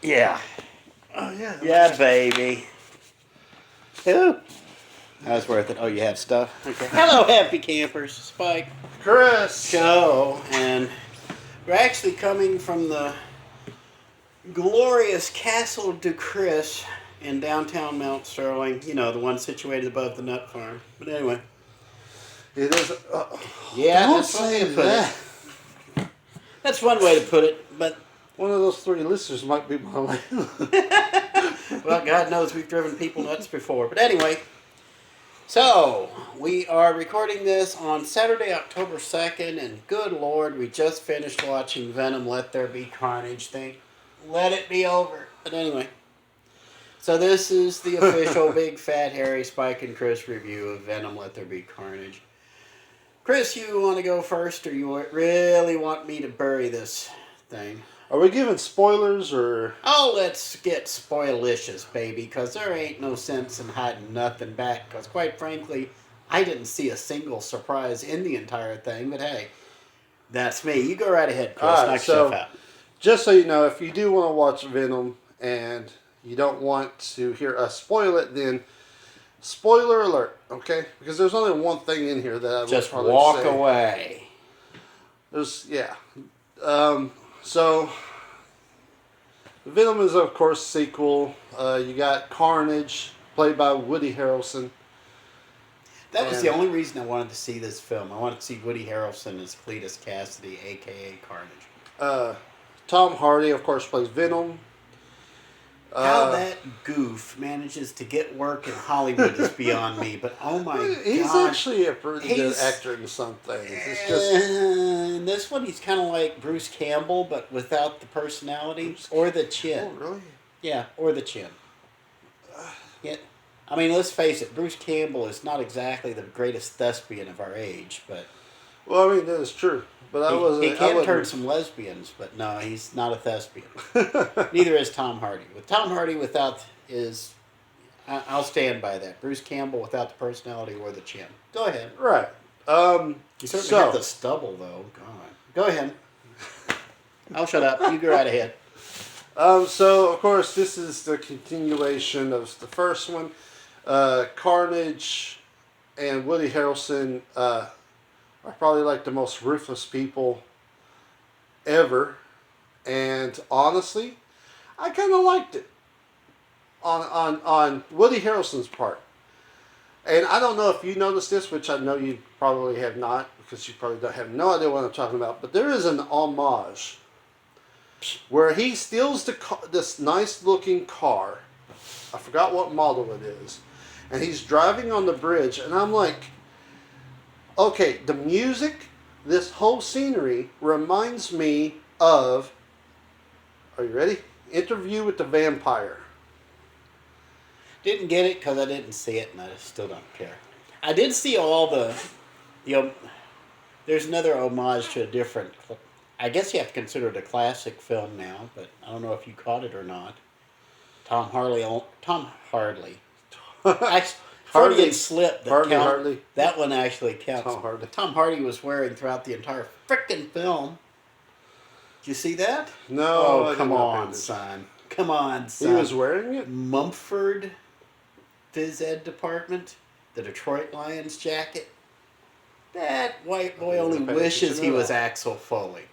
Yeah. Oh, yeah. Yeah, baby. Ooh. That was worth it. Oh, you have stuff? Okay. Hello, happy campers. Spike. Chris. Joe. And we're actually coming from the glorious Castle de Chris in downtown Mount Sterling. You know, the one situated above the nut farm. But anyway. It is. Yeah, don't that's one way say to put that. it. That's one way to put it, but... One of those 3 listeners might be my way. Well, God knows we've driven people nuts before. But anyway, so we are recording this on Saturday, October 2nd, and good Lord, we just finished watching Venom, Let There Be Carnage thing. Let it be over. But anyway, so this is the official Big Fat Harry Spike and Chris review of Venom, Let There Be Carnage. Chris, you want to go first, or you really want me to bury this thing? Are we giving spoilers or? Oh, let's get spoilicious, baby, because there ain't no sense in hiding nothing back, because quite frankly, I didn't see a single surprise in the entire thing, but hey, that's me. You go right ahead, Chris. Knock yourself out. Just so you know, if you do want to watch Venom and you don't want to hear us spoil it, then spoiler alert, okay? Because there's only one thing in here that I would just probably walk say. away. There's, yeah. So, Venom is, of course, sequel. You got Carnage, played by Woody Harrelson. That was the only reason I wanted to see this film. I wanted to see Woody Harrelson as Cletus Cassidy, a.k.a. Carnage. Tom Hardy, of course, plays Venom. How that goof manages to get work in Hollywood is beyond me, but oh my god. He's actually a pretty good actor in some things. It's just... in this one, he's kind of like Bruce Campbell, but without the personality or the chin. Oh, really? Yeah, or the chin. Yeah. I mean, let's face it, Bruce Campbell is not exactly the greatest thespian of our age, but... Well, I mean, that is true. But he can turn some lesbians, but no, he's not a thespian. Neither is Tom Hardy. With Tom Hardy without his... I'll stand by that. Bruce Campbell without the personality or the chin. Go ahead. Right. You certainly have the stubble, though. God. Go ahead. I'll shut up. You go right ahead. So, of course, this is the continuation of the first one. Carnage and Woody Harrelson are probably like the most ruthless people ever. And honestly, I kind of liked it on Woody Harrelson's part. And I don't know if you noticed this, which I know you probably have not, because you probably don't have no idea what I'm talking about. But there is an homage where he steals this nice looking car. I forgot what model it is. And he's driving on the bridge. And I'm like, okay, the music, this whole scenery reminds me of, are you ready? Interview with the Vampire. Didn't get it because I didn't see it, and I still don't care. I did see all the there's another homage to a different, I guess you have to consider it a classic film now, but I don't know if you caught it or not. Tom Hardy. Freudian slip. That one actually counts. Tom Hardy was wearing throughout the entire frickin' film. Did you see that? No. Oh, come on, son. Come on, son. He was wearing it? Mumford Phys Ed Department, the Detroit Lions jacket. That white boy only wishes he was Axel Foley.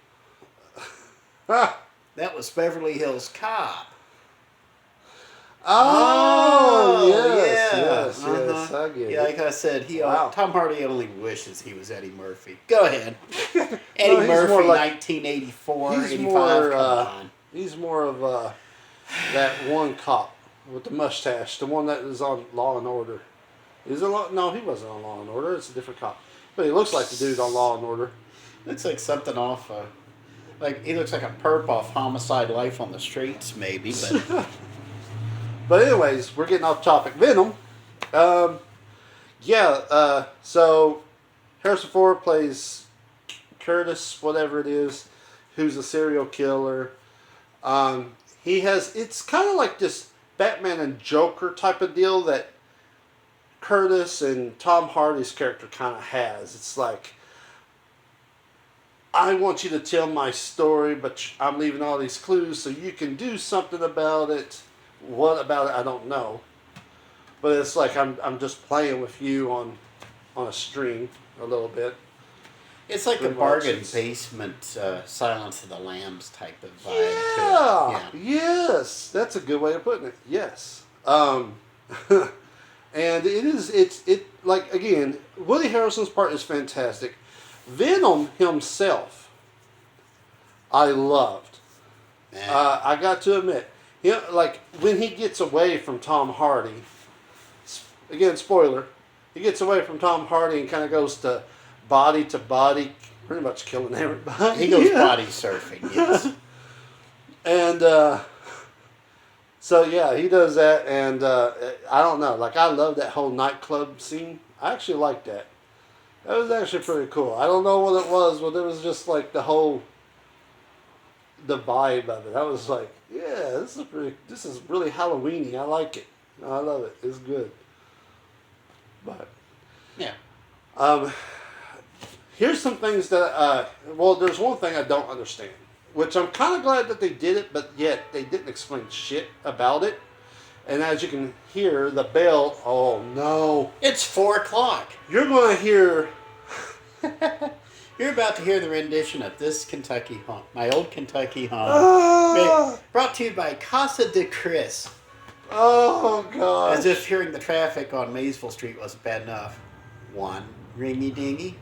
That was Beverly Hills Cop. Oh, yes, I get it. Yeah, like I said, Tom Hardy only wishes he was Eddie Murphy. Go ahead. Eddie Murphy, like, 1984, 85, come on. He's more of that one cop with the mustache, the one that is on Law and Order. No, he wasn't on Law and Order. It's a different cop. But he looks like the dude on Law and Order. Looks like something off, he looks like a perp off Homicide: Life on the Streets, maybe. But but anyways, we're getting off topic. Venom. So Harrison Ford plays Curtis, whatever it is, who's a serial killer. It's kind of like this Batman and Joker type of deal that Curtis and Tom Hardy's character kind of has. It's like, I want you to tell my story, but I'm leaving all these clues so you can do something about it. What about it? I don't know. But it's like I'm just playing with you on a string a little bit. It's like a Pretty much, bargain it's- basement Silence of the Lambs type of vibe Yeah. to it. Yes. That's a good way of putting it. Yes. And it like again, Woody Harrelson's part is fantastic. Venom himself, I loved. Yeah. I got to admit, like when he gets away from Tom Hardy. Again, spoiler. He gets away from Tom Hardy and kind of goes to body, pretty much killing everybody. He goes body surfing, yes. And so yeah, he does that, and I don't know. Like I love that whole nightclub scene. I actually like that. That was actually pretty cool. I don't know what it was, but it was just like the vibe of it. I was like, yeah, this is really Halloweeny. I like it. I love it. It's good. But Yeah. here's some things that there's one thing I don't understand, which I'm kind of glad that they did it, but yet they didn't explain shit about it. And as you can hear, the bell. Oh no! It's 4 o'clock. You're going to hear. You're about to hear the rendition of This Kentucky Home, My Old Kentucky Home. Ah! Brought to you by Casa de Chris. Oh god! As if hearing the traffic on Maysville Street wasn't bad enough. 1, ringy dingy.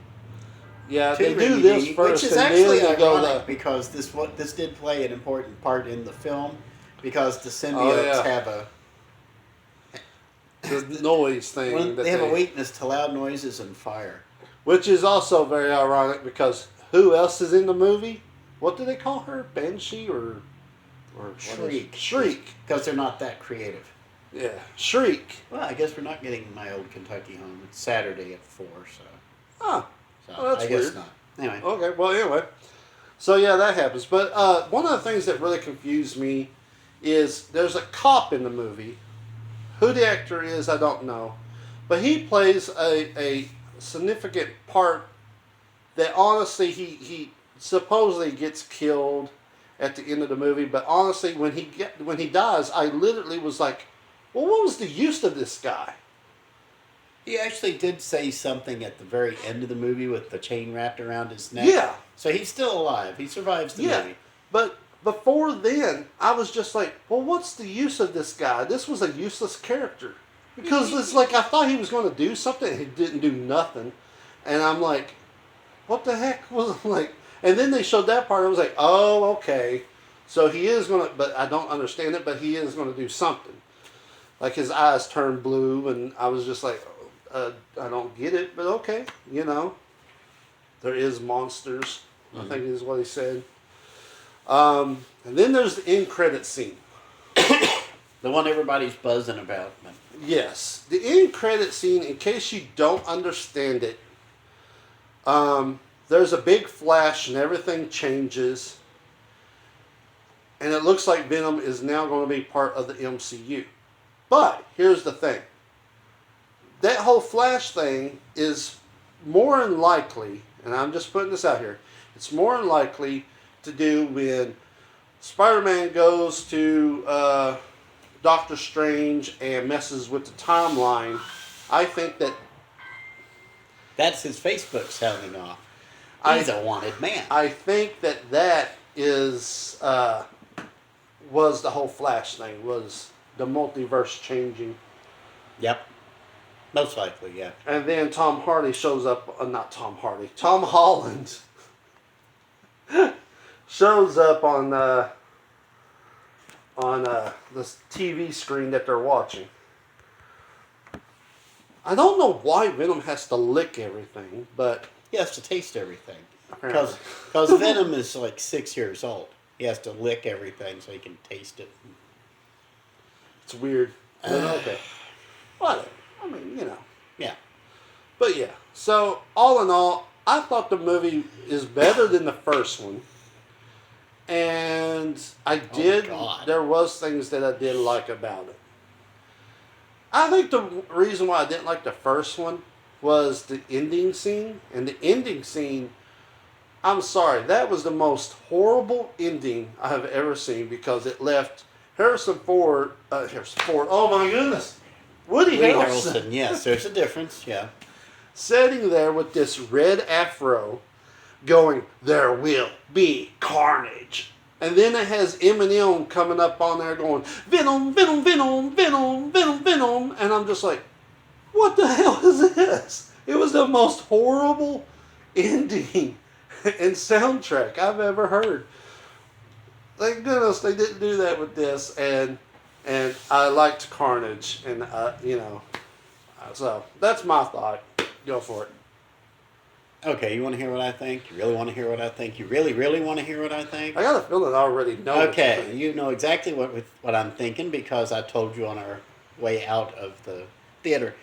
Yeah, 2, they do ringy this dingy, first, which is and actually then they go ironic because this did play an important part in the film because the symbiotes have the noise thing. they have a weakness to loud noises and fire. Which is also very ironic because who else is in the movie? What do they call her? Banshee or Shriek. Shriek. Because they're not that creative. Yeah, Shriek. Well, I guess we're not getting My Old Kentucky Home. It's Saturday at 4, so. Oh, So that's I guess weird. not. Anyway. Okay, well, anyway. So, yeah, that happens. But one of the things that really confused me is there's a cop in the movie. Who the actor is, I don't know. But he plays a significant part that honestly he supposedly gets killed at the end of the movie. But honestly, when he dies, I literally was like, well, what was the use of this guy? He actually did say something at the very end of the movie with the chain wrapped around his neck. Yeah. So he's still alive. He survives the movie. But before then, I was just like, well, what's the use of this guy? This was a useless character. Because it's like, I thought he was going to do something, and he didn't do nothing. And I'm like, what the heck was like? And then they showed that part, and I was like, oh, okay. So he is going to, but I don't understand it, but he is going to do something. Like his eyes turned blue, and I was just like, I don't get it, but okay, there is monsters, I think is what he said. And then there's the end credit scene. The one everybody's buzzing about. Yes, the end credit scene, in case you don't understand it, there's a big flash and everything changes. And it looks like Venom is now going to be part of the MCU. But here's the thing. That whole Flash thing is more than likely, and I'm just putting this out here, it's more than likely to do when Spider-Man goes to Doctor Strange and messes with the timeline. I think that... That's his Facebook sounding off. He's a wanted man. I think that is... was the whole Flash thing, was the multiverse changing. Yep. Most likely, yeah. And then Tom Hardy shows up, not Tom Hardy, Tom Holland shows up on this TV screen that they're watching. I don't know why Venom has to lick everything, but... He has to taste everything. Apparently. Because Venom is like 6 years old. He has to lick everything so he can taste it. It's weird. But okay. Whatever. I mean, Yeah. But yeah. So, all in all, I thought the movie is better than the first one. And there was things that I did like about it. I think the reason why I didn't like the first one was the ending scene. And the ending scene, I'm sorry, that was the most horrible ending I have ever seen because it left Harrison Ford, oh my goodness, Woody Harrelson, yes, there's a difference, yeah. sitting there with this red afro going, there will be carnage. And then it has Eminem coming up on there going, Venom, Venom, Venom, Venom, Venom, Venom. And I'm just like, what the hell is this? It was the most horrible ending and soundtrack I've ever heard. Thank goodness they didn't do that with this. And I liked Carnage. And, so that's my thought. Go for it. Okay, you want to hear what I think? You really want to hear what I think? You really, really want to hear what I think? I got a feeling I already know. Okay, you know exactly what I'm thinking because I told you on our way out of the theater.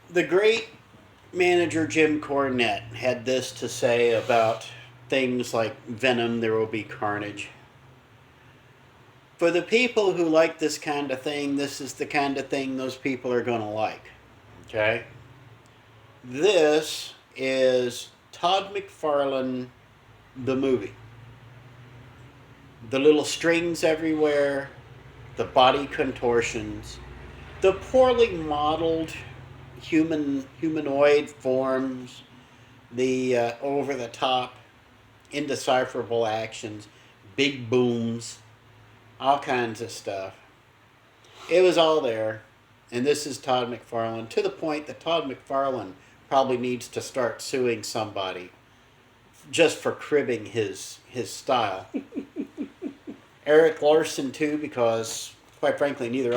The great manager Jim Cornette had this to say about things like Venom, There Will Be Carnage. For the people who like this kind of thing, this is the kind of thing those people are going to like. Okay? This is Todd McFarlane, the movie. The little strings everywhere, the body contortions, the poorly modeled humanoid forms, the over-the-top, indecipherable actions, big booms, all kinds of stuff. It was all there, and this is Todd McFarlane, to the point that Todd McFarlane probably needs to start suing somebody just for cribbing his style. Eric Larson too, because quite frankly neither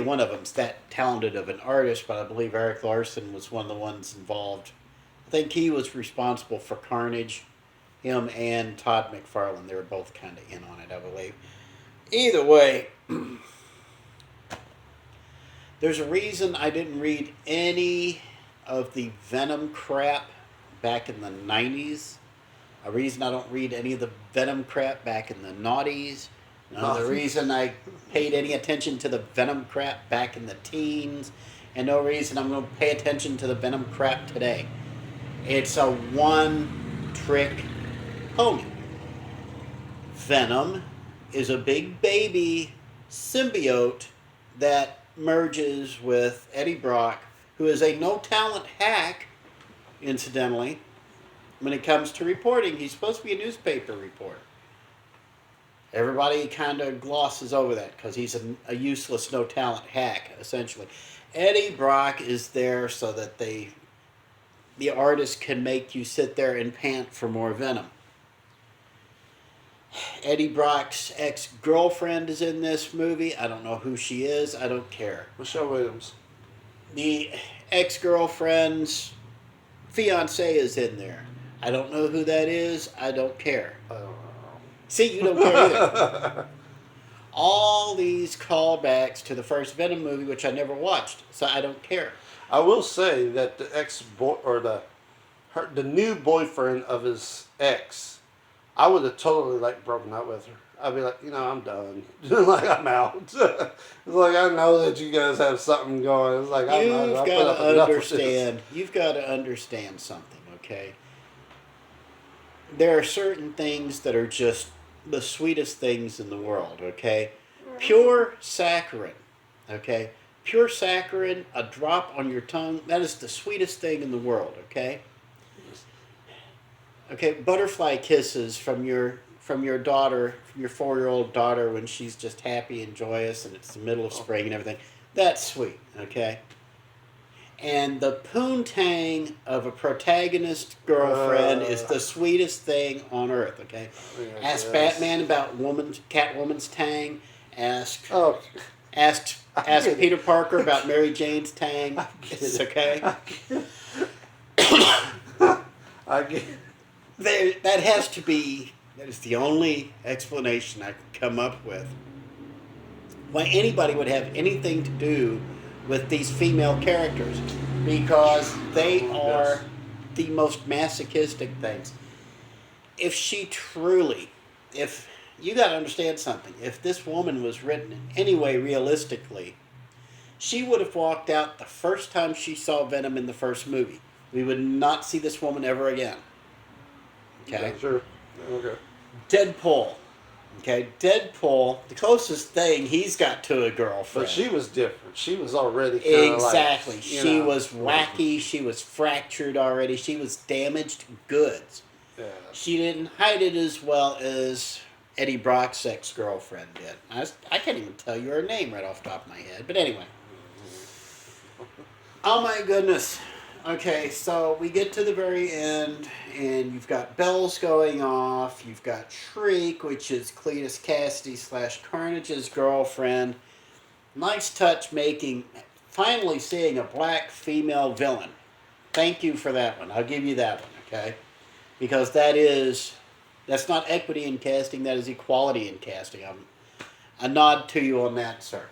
one of them's that talented of an artist, but I believe Eric Larson was one of the ones involved. I think he was responsible for Carnage. Him and Todd McFarlane, they were both kind of in on it, I believe. Either way, there's a reason I didn't read any of the Venom crap back in the 90s. A reason I don't read any of the Venom crap back in the noughties. Another reason I paid any attention to the Venom crap back in the teens. And no reason I'm going to pay attention to the Venom crap today. It's a one-trick pony. Venom is a big baby symbiote that merges with Eddie Brock, who is a no-talent hack, incidentally. When it comes to reporting, he's supposed to be a newspaper reporter. Everybody kind of glosses over that because he's a useless, no-talent hack, essentially. Eddie Brock is there so that the artist can make you sit there and pant for more Venom. Eddie Brock's ex-girlfriend is in this movie. I don't know who she is. I don't care. Michelle Williams. The ex-girlfriend's fiance is in there. I don't know who that is. I don't care. I don't know. See, you don't care either. All these callbacks to the first Venom movie, which I never watched, so I don't care. I will say that the new boyfriend of his ex, I would have totally broken up with her. I'd be like, I'm done. Like, I'm out. It's like, I know that you guys have something going. It's like, You've got to understand. You've got to understand something, okay? There are certain things that are just the sweetest things in the world, okay? Pure saccharin, okay? Pure saccharin, a drop on your tongue, that is the sweetest thing in the world, okay? Okay, butterfly kisses from your daughter, from your 4-year-old daughter when she's just happy and joyous and it's the middle of spring and everything. That's sweet, okay? And the poontang of a protagonist girlfriend is the sweetest thing on earth, okay? Ask Batman about Catwoman's tang. Ask Peter Parker about Mary Jane's tang. It's okay. I get That is the only explanation I can come up with why anybody would have anything to do with these female characters, because they are the most masochistic things. If you got to understand something, if this woman was written in any way realistically, she would have walked out the first time she saw Venom in the first movie. We would not see this woman ever again. Okay? Yeah, sure. Okay. Deadpool. Okay, Deadpool, the closest thing he's got to a girlfriend. But she was different. She was already kind of exactly. like, She was wacky. She was fractured already. She was damaged goods. Yeah. She didn't hide it as well as Eddie Brock's ex-girlfriend did. I can't even tell you her name right off the top of my head. But anyway. Oh my goodness. Okay, so we get to the very end, and you've got bells going off. You've got Shriek, which is Cletus Cassidy / Carnage's girlfriend. Nice touch finally seeing a black female villain. Thank you for that one. I'll give you that one, okay? Because that's not equity in casting, that is equality in casting. A nod to you on that, sir.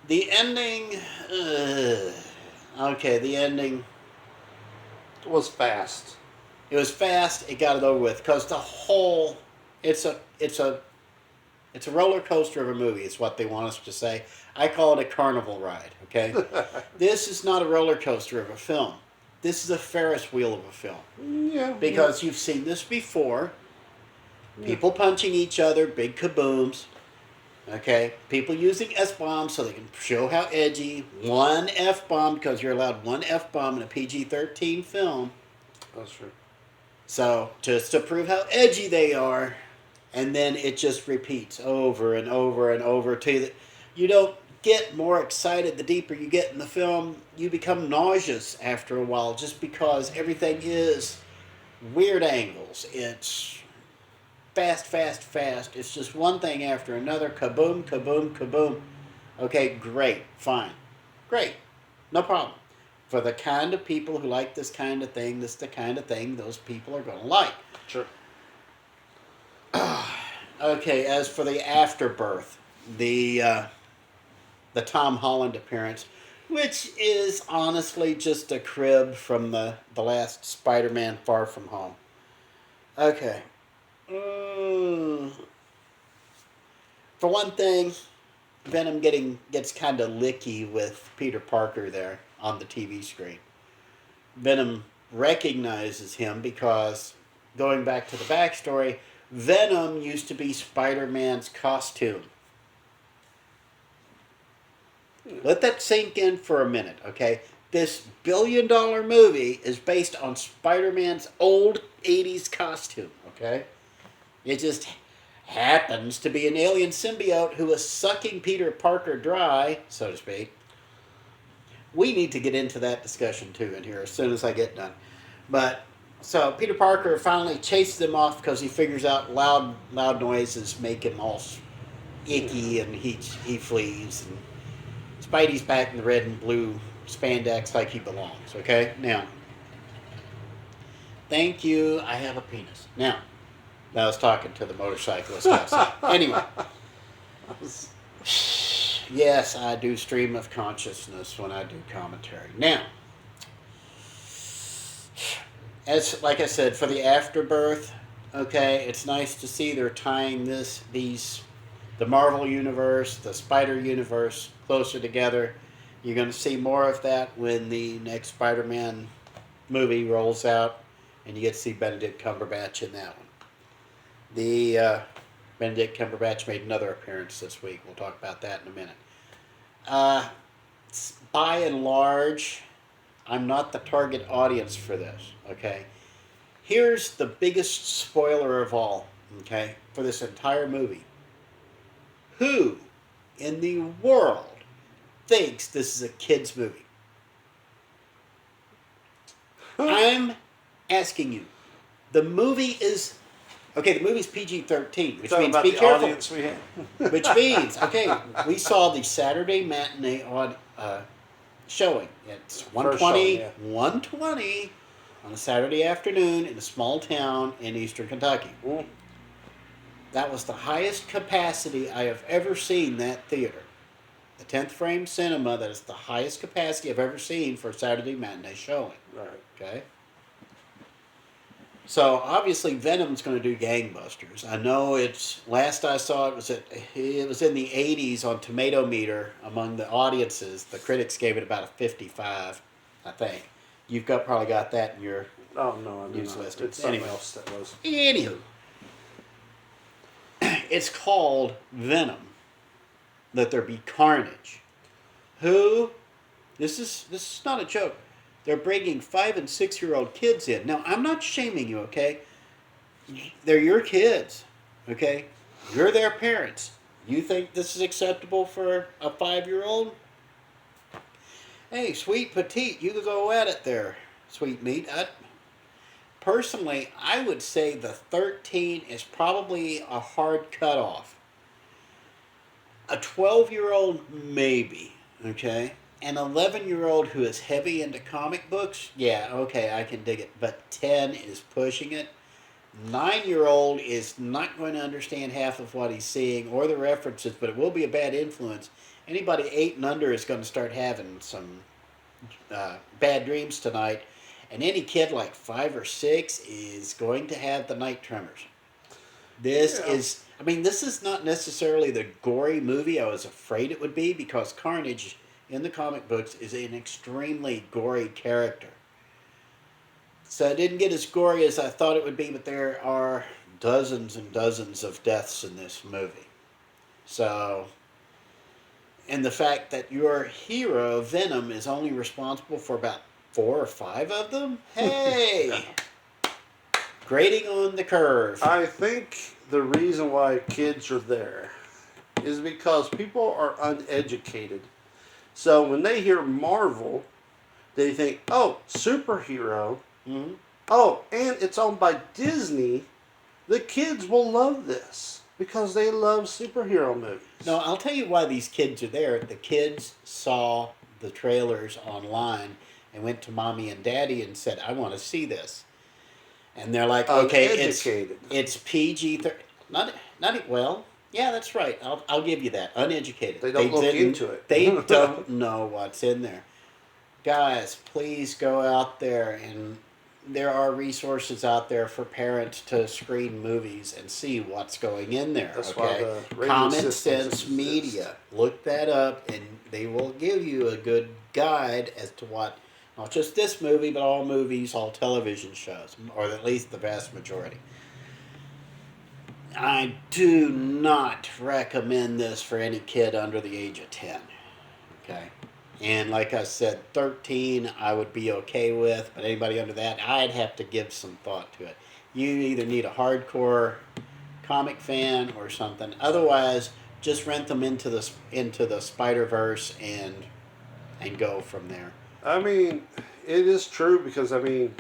The ending, the ending was fast. It was fast. It got it over with because it's a roller coaster of a movie. It's what they want us to say. I call it a carnival ride. Okay, this is not a roller coaster of a film. This is a Ferris wheel of a film. Yeah. Because you've seen this before. People punching each other, big kabooms. Okay, people using S-bombs so they can show how edgy. One F-bomb, because you're allowed one F-bomb in a PG-13 film. That's true. So, just to prove how edgy they are, and then it just repeats over and over and over you don't get more excited the deeper you get in the film. You become nauseous after a while just because everything is weird angles. It's fast, fast, fast. It's just one thing after another. Kaboom, kaboom, kaboom. Okay, great. Fine. Great. No problem. For the kind of people who like this kind of thing, this is the kind of thing those people are going to like. Sure. Okay, as for the afterbirth, the Tom Holland appearance, which is honestly just a crib from the last Spider-Man Far From Home. Okay. For one thing, Venom gets kind of licky with Peter Parker there on the TV screen. Venom recognizes him because, going back to the backstory, Venom used to be Spider-Man's costume. Let that sink in for a minute, okay? This billion-dollar movie is based on Spider-Man's old 80s costume, okay? It just happens to be an alien symbiote who is sucking Peter Parker dry, so to speak. We need to get into that discussion too in here as soon as I get done. But, so Peter Parker finally chases him off because he figures out loud noises make him all icky, and he flees. And Spidey's back in the red and blue spandex like he belongs, okay? Now, thank you, I have a penis. Now, I was talking to the motorcyclist outside. Anyway. Yes, I do stream of consciousness when I do commentary. Now, as like I said, for the afterbirth, okay, it's nice to see they're tying the Marvel universe, the Spider universe closer together. You're going to see more of that when the next Spider-Man movie rolls out, and you get to see Benedict Cumberbatch in that one. The Benedict Cumberbatch made another appearance this week. We'll talk about that in a minute. By and large, I'm not the target audience for this, okay? Here's the biggest spoiler of all, okay, for this entire movie. Who in the world thinks this is a kid's movie? I'm asking you. The movie is... Okay, the movie's PG-13, which means be careful. Which means, okay, we saw the Saturday matinee showing. It's 1:20 on a Saturday afternoon in a small town in eastern Kentucky. That was the highest capacity I have ever seen that theater. The 10th Frame Cinema, that is the highest capacity I've ever seen for a Saturday matinee showing. Right. Okay? So obviously Venom's going to do gangbusters. I know last I saw it was in the 80s on Tomato Meter among the audiences. The critics gave it about a 55, I think. You've probably got that in your Oh no, I do news not. listing. It's something Anyway. else that was. Anywho, it's called Venom. Let there be carnage. Who? This is not a joke. They're bringing 5 and 6-year-old kids in. Now, I'm not shaming you, okay? They're your kids, okay? You're their parents. You think this is acceptable for a 5-year-old? Hey, sweet petite, you go at it there, sweet meat. Personally, I would say the 13 is probably a hard cutoff. A 12-year-old, maybe, okay? An 11-year-old who is heavy into comic books, yeah, okay, I can dig it. But 10 is pushing it. 9-year-old is not going to understand half of what he's seeing or the references, but it will be a bad influence. Anybody 8 and under is going to start having some bad dreams tonight. And any kid like 5 or 6 is going to have the night tremors. This is not necessarily the gory movie I was afraid it would be, because Carnage in the comic books is an extremely gory character. So it didn't get as gory as I thought it would be, but there are dozens and dozens of deaths in this movie. So, and the fact that your hero, Venom, is only responsible for about 4 or 5 of them? Hey! Grading on the curve. I think the reason why kids are there is because people are uneducated. So when they hear Marvel, they think, oh, superhero. Mm-hmm. Oh, and it's owned by Disney. The kids will love this because they love superhero movies. No, I'll tell you why these kids are there. The kids saw the trailers online and went to mommy and daddy and said, I want to see this. And they're like, okay, it's PG-13. Well, yeah, that's right. I'll give you that. Uneducated. They don't look into it. They don't know what's in there. Guys, please go out there, and there are resources out there for parents to screen movies and see what's going in there. That's okay? why the radio Common systems Sense exist. Media. Look that up, and they will give you a good guide as to what, not just this movie, but all movies, all television shows, or at least the vast majority. I do not recommend this for any kid under the age of 10. Okay? And like I said, 13 I would be okay with, but anybody under that, I'd have to give some thought to it. You either need a hardcore comic fan or something. Otherwise, just rent them into the Spider-Verse and go from there. I mean, it is true because, I mean,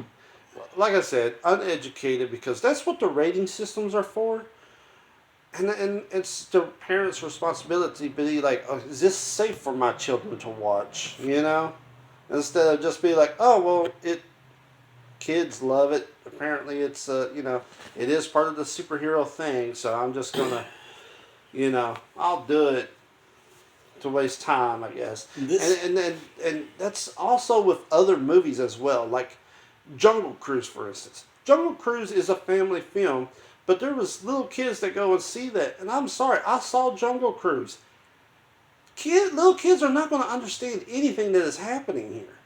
like I said, uneducated, because that's what the rating systems are for. And it's the parents' responsibility to be like, oh, is this safe for my children to watch? You know? Instead of just be like, oh, well, kids love it. Apparently it's, it is part of the superhero thing, so I'm just going to, I'll do it to waste time, I guess. And that's also with other movies as well, like Jungle Cruise, for instance. Jungle Cruise is a family film, but there was little kids that go and see that, and I'm sorry, I saw Jungle Cruise. Little kids are not going to understand anything that is happening here.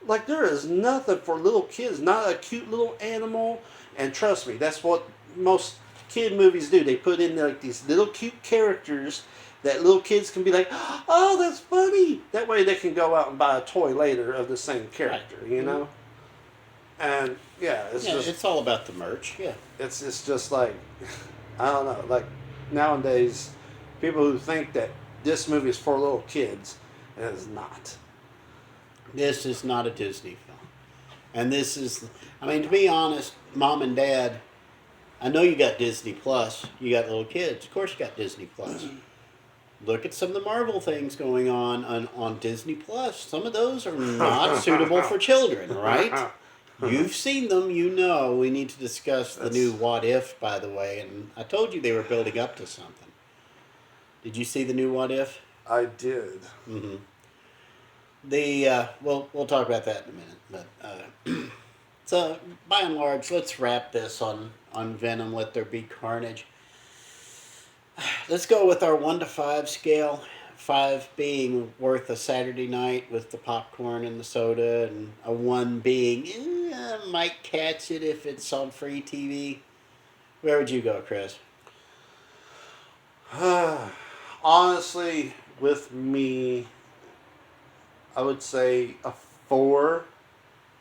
Like, there is nothing for little kids, not a cute little animal, and trust me, that's what most kid movies do. They put in like these little cute characters that little kids can be like, oh, that's funny. That way they can go out and buy a toy later of the same character, you know? And yeah, it's all about the merch. Yeah, it's just like, I don't know, like nowadays, people who think that this movie is for little kids, and it is not. This is not a Disney film, and this is, I mean, to be honest, Mom and Dad, I know you got Disney Plus, you got little kids, of course you got Disney Plus. Look at some of the Marvel things going on Disney Plus. Some of those are not suitable for children, right? You've seen them, you know. We need to discuss the new What If, by the way. And I told you they were building up to something. Did you see the new What If? I did. Mm-hmm. We'll talk about that in a minute. But so, by and large, let's wrap this on Venom. Let there be carnage. Let's go with our 1 to 5 scale. 5 being worth a Saturday night with the popcorn and the soda, and a 1 being, might catch it if it's on free TV. Where would you go, Chris? Honestly, with me, I would say a 4.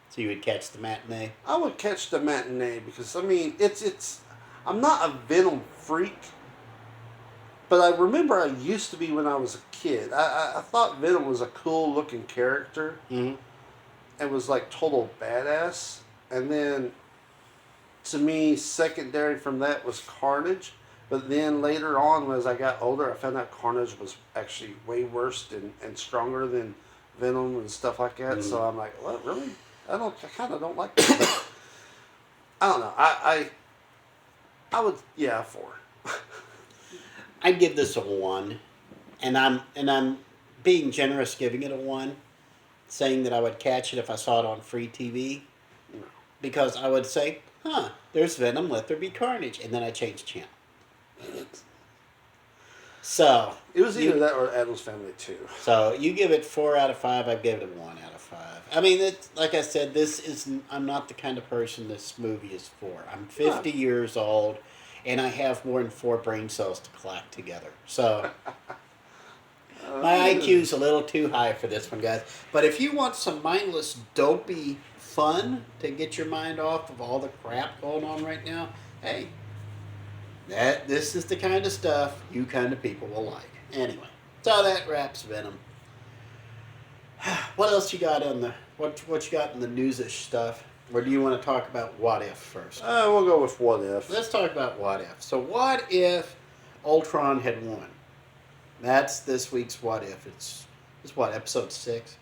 So you would catch the matinee? I would catch the matinee because I mean it's. I'm not a Venom freak, but I remember I used to be when I was a kid. I thought Venom was a cool looking character. Mm-hmm. It was like total badass, and then to me, secondary from that was Carnage. But then later on, as I got older, I found out Carnage was actually way worse and stronger than Venom and stuff like that. So I'm like, what, really? I kind of don't like that. But I don't know. I would, yeah, 4. I'd give this a 1, and I'm being generous giving it a 1, saying that I would catch it if I saw it on free TV, because I would say, there's Venom, let there be Carnage, and then I change channel. So it was either that or Addams Family 2. So you give it 4 out of 5. I give it a 1 out of 5. I mean, it's, like I said, I'm not the kind of person this movie is for. I'm 50 years old, and I have more than 4 brain cells to collect together. So my IQ's a little too high for this one, guys. But if you want some mindless, dopey fun to get your mind off of all the crap going on right now, hey, this is the kind of stuff you kind of people will like. Anyway, so that wraps Venom. What else you got on the what you got in the newsish stuff? Or do you want to talk about What If first? We'll go with What If. Let's talk about What If. So what if Ultron had won? That's this week's What If. It's what, episode 6?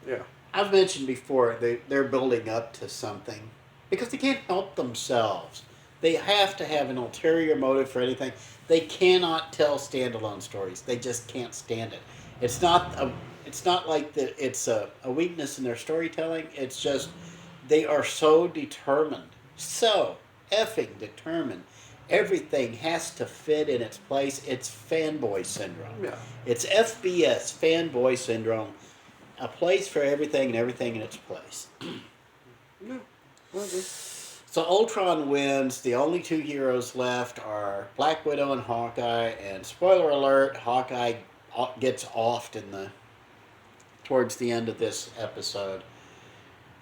Yeah. I've mentioned before they're building up to something because they can't help themselves. They have to have an ulterior motive for anything. They cannot tell standalone stories. They just can't stand it. It's not like it's a weakness in their storytelling. It's just they are so determined. So effing determined. Everything has to fit in its place. It's fanboy syndrome. Yeah. It's FBS, fanboy syndrome. A place for everything and everything in its place. Yeah. So Ultron wins. The only 2 heroes left are Black Widow and Hawkeye. And spoiler alert, Hawkeye gets offed towards the end of this episode.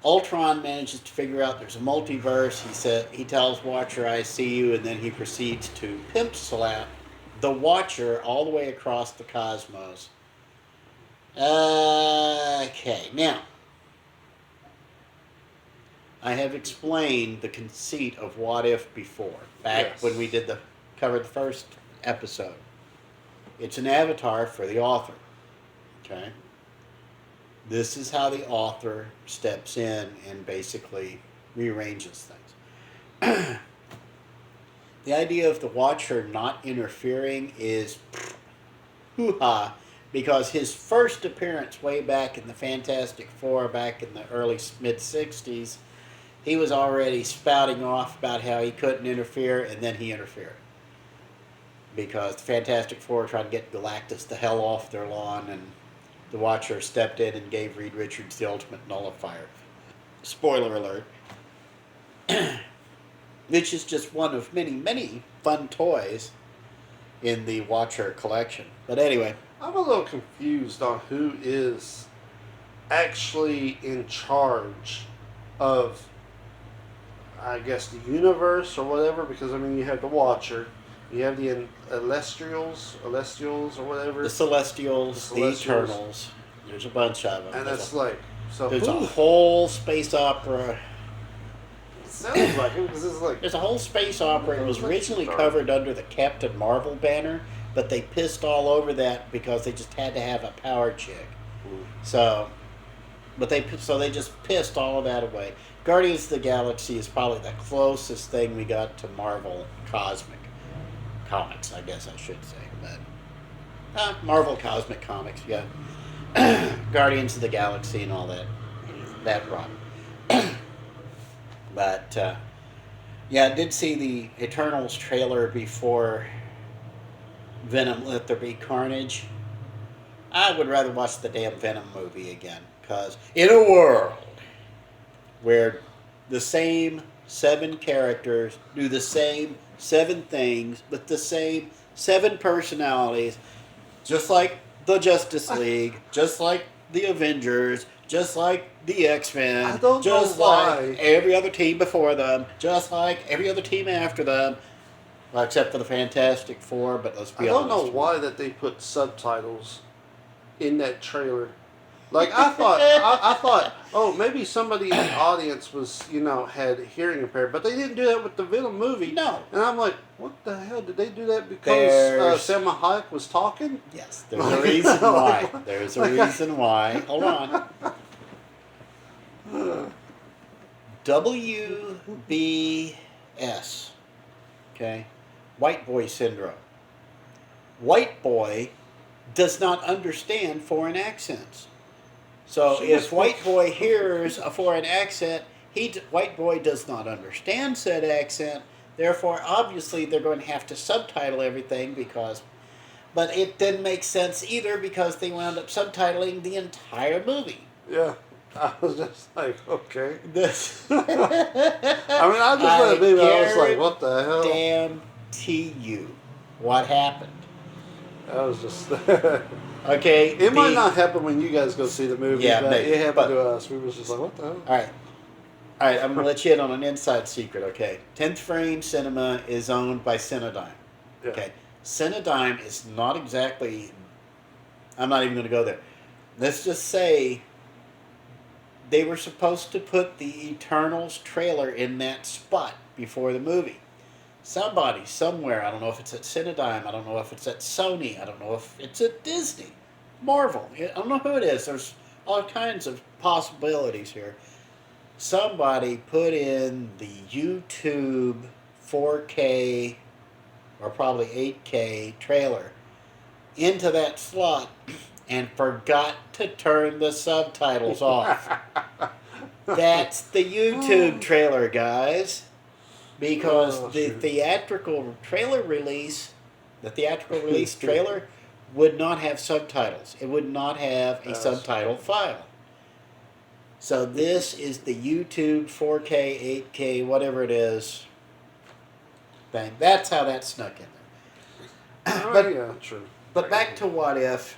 Ultron manages to figure out there's a multiverse. He tells Watcher, "I see you," and then he proceeds to pimp slap the Watcher all the way across the cosmos. Okay, now I have explained the conceit of What If before, back when we covered the first episode. It's an avatar for the author. Okay? This is how the author steps in and basically rearranges things. The idea of the Watcher not interfering is hoo-ha, because his first appearance way back in the Fantastic Four, back in the early mid-60s, he was already spouting off about how he couldn't interfere, and then he interfered. Because the Fantastic Four tried to get Galactus the hell off their lawn, and the Watcher stepped in and gave Reed Richards the ultimate nullifier. Spoiler alert. Which is just one of many, many fun toys in the Watcher collection. But anyway. I'm a little confused on who is actually in charge of, I guess, the universe or whatever, because, I mean, you have the Watcher, you have the Celestials or whatever. The Celestials, the Eternals. There's a bunch of them. And it's like, so there's a whole space opera. It sounds like it, because it's like... There's a whole space opera. It was originally covered under the Captain Marvel banner, but they pissed all over that because they just had to have a power chick. So they just pissed all of that away. Guardians of the Galaxy is probably the closest thing we got to Marvel Cosmic Comics, I guess I should say. But Marvel Cosmic Comics, yeah. Guardians of the Galaxy and all that run. But yeah, I did see the Eternals trailer before Venom Let There Be Carnage. I would rather watch the damn Venom movie again. Because in a world where the same 7 characters do the same 7 things with the same 7 personalities, just like the Justice League, just like the Avengers, just like the X-Men, just like every other team before them, just like every other team after them, well, except for the Fantastic Four, but let's be honest. I don't know why that they put subtitles in that trailer. Like, I thought, oh, maybe somebody in the audience was, had hearing impaired, but they didn't do that with the Venom movie. No. And I'm like, what the hell? Did they do that because Selma Hayek was talking? Yes, there's a reason why. There's a reason why. Hold on. WBS. Okay? White boy syndrome. White boy does not understand foreign accents. So if white boy hears a foreign accent, white boy does not understand said accent. Therefore, obviously, they're going to have to subtitle everything but it didn't make sense either because they wound up subtitling the entire movie. Yeah. I was just like, okay. I mean, I just let it be, but I was like, what the hell? Guarantee you what happened. I was just... Okay. It might not happen when you guys go see the movie, but it happened to us. We was just like, what the hell? All right, I'm going to let you in on an inside secret, okay? 10th Frame Cinema is owned by Cinedigm. Yeah. Okay. Cinedigm is not exactly... I'm not even going to go there. Let's just say they were supposed to put the Eternals trailer in that spot before the movie. Somebody, somewhere, I don't know if it's at Cinedigm, I don't know if it's at Sony, I don't know if it's at Disney, Marvel, I don't know who it is, there's all kinds of possibilities here. Somebody put in the YouTube 4K or probably 8K trailer into that slot and forgot to turn the subtitles off. That's the YouTube trailer, guys. Because the theatrical release trailer would not have subtitles. It would not have a subtitle file. So this is the YouTube 4K, 8K, whatever it is thing. That's how that snuck in there. But yeah, true. But back to What If.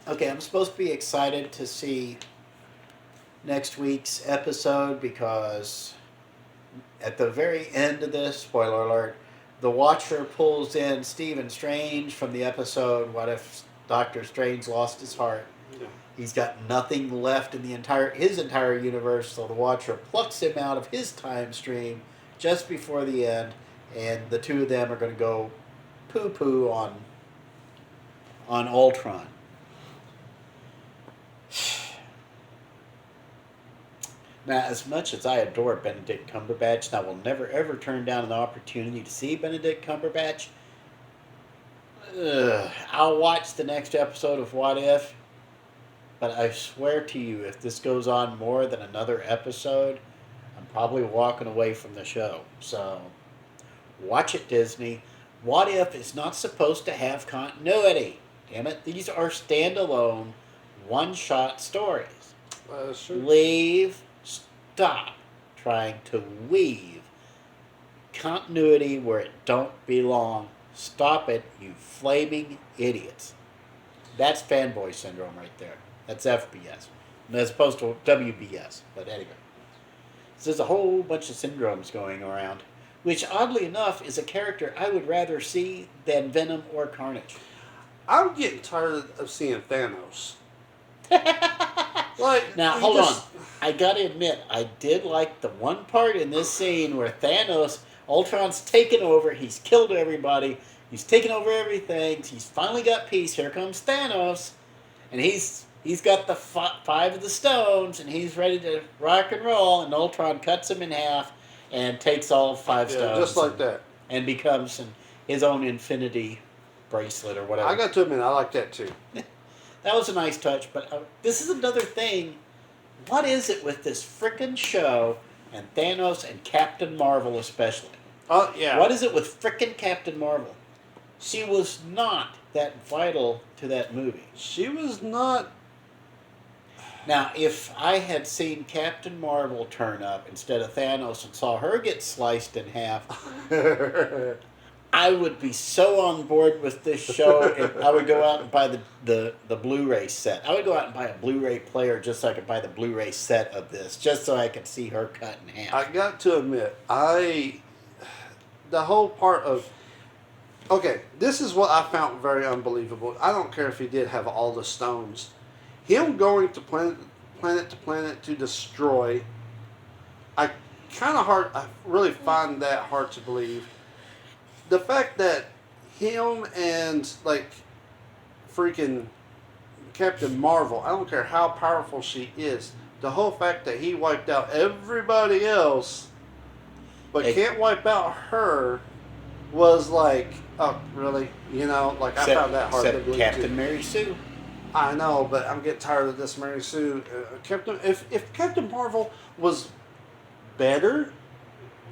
Okay, I'm supposed to be excited to see next week's episode because at the very end of this, spoiler alert, the Watcher pulls in Stephen Strange from the episode What If Doctor Strange Lost His Heart. Yeah. He's got nothing left in his entire universe, so the Watcher plucks him out of his time stream just before the end, and the two of them are going to go poo-poo on Ultron. Now, as much as I adore Benedict Cumberbatch, and I will never ever turn down an opportunity to see Benedict Cumberbatch, I'll watch the next episode of What If, but I swear to you, if this goes on more than another episode, I'm probably walking away from the show. So, watch it, Disney. What If is not supposed to have continuity. Damn it, these are standalone, one-shot stories. Stop trying to weave continuity where it don't belong. Stop it, you flaming idiots. That's fanboy syndrome right there. That's FBS. As opposed to WBS. But anyway. So there's a whole bunch of syndromes going around, which oddly enough is a character I would rather see than Venom or Carnage. I'm getting tired of seeing Thanos. Now, hold on. I gotta admit, I did like the one part in this scene where Ultron's taken over, he's killed everybody, he's taken over everything, he's finally got peace, here comes Thanos, and he's got the 5 of the stones, and he's ready to rock and roll, and Ultron cuts him in half and takes all 5 stones. Just like that. And becomes his own infinity bracelet or whatever. I got to admit, I like that too. That was a nice touch, but this is another thing. What is it with this frickin' show and Thanos and Captain Marvel especially? Oh, yeah. What is it with frickin' Captain Marvel? She was not that vital to that movie. She was not. Now, if I had seen Captain Marvel turn up instead of Thanos and saw her get sliced in half, I would be so on board with this show. And I would go out and buy the Blu-ray set. I would go out and buy a Blu-ray player just so I could buy the Blu-ray set of this, just so I could see her cut in half. I got to admit, the whole part of. Okay, this is what I found very unbelievable. I don't care if he did have all the stones. Him going to planet to planet to destroy, I really find that hard to believe. The fact that him and, like, freaking Captain Marvel, I don't care how powerful she is, the whole fact that he wiped out everybody else, but can't wipe out her, was like, oh, really? You know, like, I found that hard to believe. Captain Mary Sue. I know, but I'm getting tired of this Mary Sue. If Captain Marvel was better,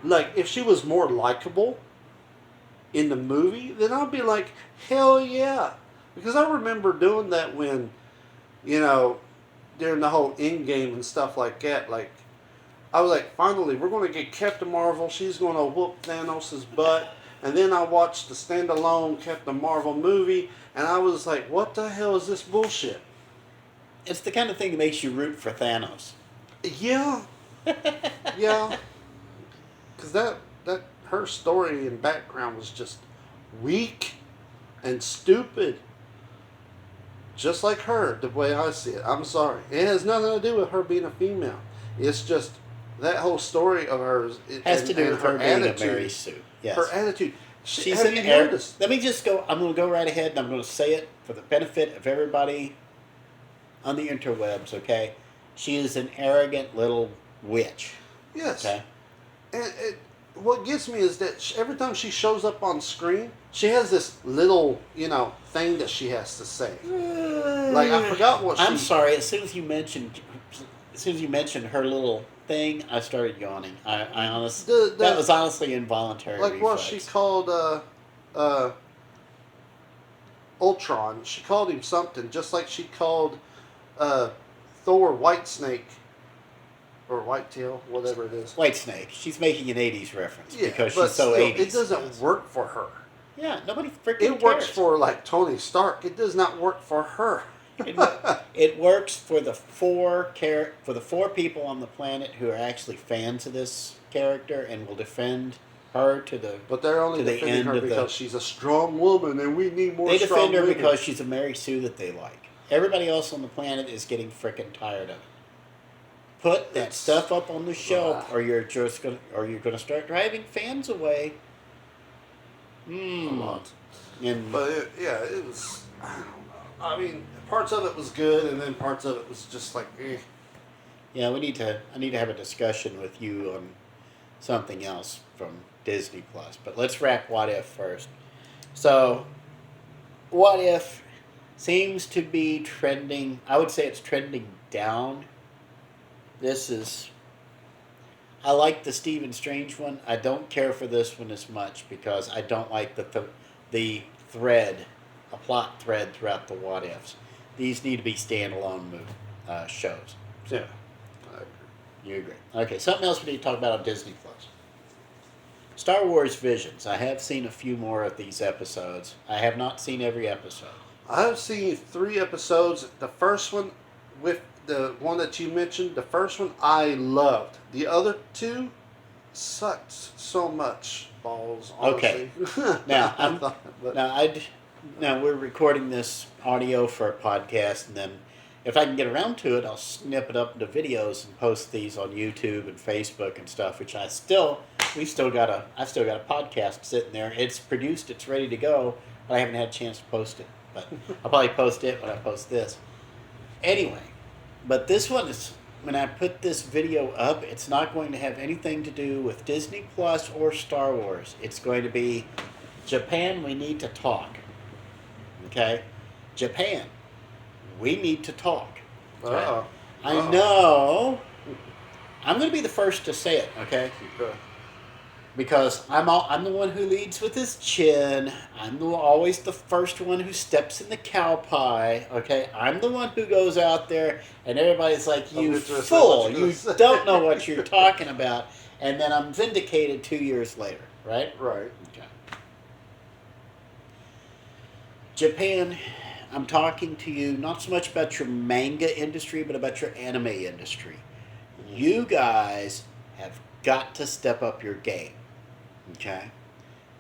like if she was more likable in the movie, then I'd be like, hell yeah. Because I remember doing that when, you know, during the whole Endgame and stuff like that. Like, I was like, finally, we're going to get Captain Marvel. She's going to whoop Thanos' butt. And then I watched the standalone Captain Marvel movie, and I was like, what the hell is this bullshit? It's the kind of thing that makes you root for Thanos. Yeah. Yeah. Because her story and background was just weak and stupid. Just like her, the way I see it. I'm sorry. It has nothing to do with her being a female. It's just that whole story of hers. Has to do with her being a Mary Sue. Yes. Her attitude. She's an arrogant. Let me just go. I'm going to go right ahead and I'm going to say it for the benefit of everybody on the interwebs, okay? She is an arrogant little witch. Yes. Okay? And what gets me is that every time she shows up on screen, she has this little, thing that she has to say. Like, I forgot what I'm sorry. As soon as you mentioned her little thing, I started yawning. I honestly, that was honestly involuntary. Like what she called Ultron. She called him something, just like she called Thor Whitesnake or Whitetail, whatever it is. Whitesnake. She's making an '80s reference because she's so still, 80s. It doesn't work for her. Yeah, nobody freaking cares. It works for like Tony Stark. It does not work for her. It works for the four people on the planet who are actually fans of this character and will defend her to the. But they're only defending her because she's a strong woman, and we need more. They defend her because she's a Mary Sue that they like. Everybody else on the planet is getting frickin' tired of it. Put that stuff up on the shelf, or you're gonna start driving fans away. A lot. It was. I don't know. I mean, parts of it was good, and then parts of it was just like, eh. Yeah, I need to have a discussion with you on something else from Disney Plus. But let's wrap What If first. So, What If seems to be trending. I would say it's trending down. I like the Stephen Strange one. I don't care for this one as much because I don't like the plot thread throughout the What Ifs. These need to be standalone shows. Yeah, I agree. You agree? Okay, something else we need to talk about on Disney Plus. Star Wars Visions. I have seen a few more of these episodes. I have not seen every episode. I've seen 3 episodes. The first one, with the one that you mentioned, the first one I loved. The other 2 sucked so much balls. Honestly. Okay. Now we're recording this audio for a podcast, and then if I can get around to it, I'll snip it up into videos and post these on YouTube and Facebook and stuff. Which I've still got a podcast sitting there. It's produced. It's ready to go, but I haven't had a chance to post it. But I'll probably post it when I post this. Anyway, but this one is, when I put this video up, it's not going to have anything to do with Disney Plus or Star Wars. It's going to be Japan, we need to talk. Okay? Japan, we need to talk. Okay? I know. I'm going to be the first to say it, okay? Because I'm the one who leads with his chin. I'm always the first one who steps in the cow pie. Okay, I'm the one who goes out there, and everybody's like, "You fool! You don't know what you're talking about." And then I'm vindicated 2 years later, right? Right. Okay. Japan, I'm talking to you not so much about your manga industry, but about your anime industry. You guys have got to step up your game. Okay?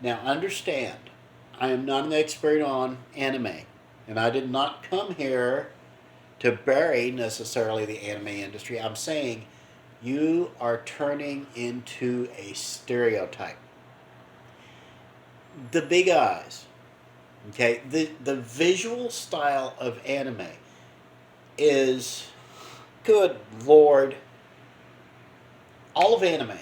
Now understand, I am not an expert on anime, and I did not come here to bury necessarily the anime industry. I'm saying you are turning into a stereotype. The big eyes, okay? The visual style of anime is, good Lord, all of anime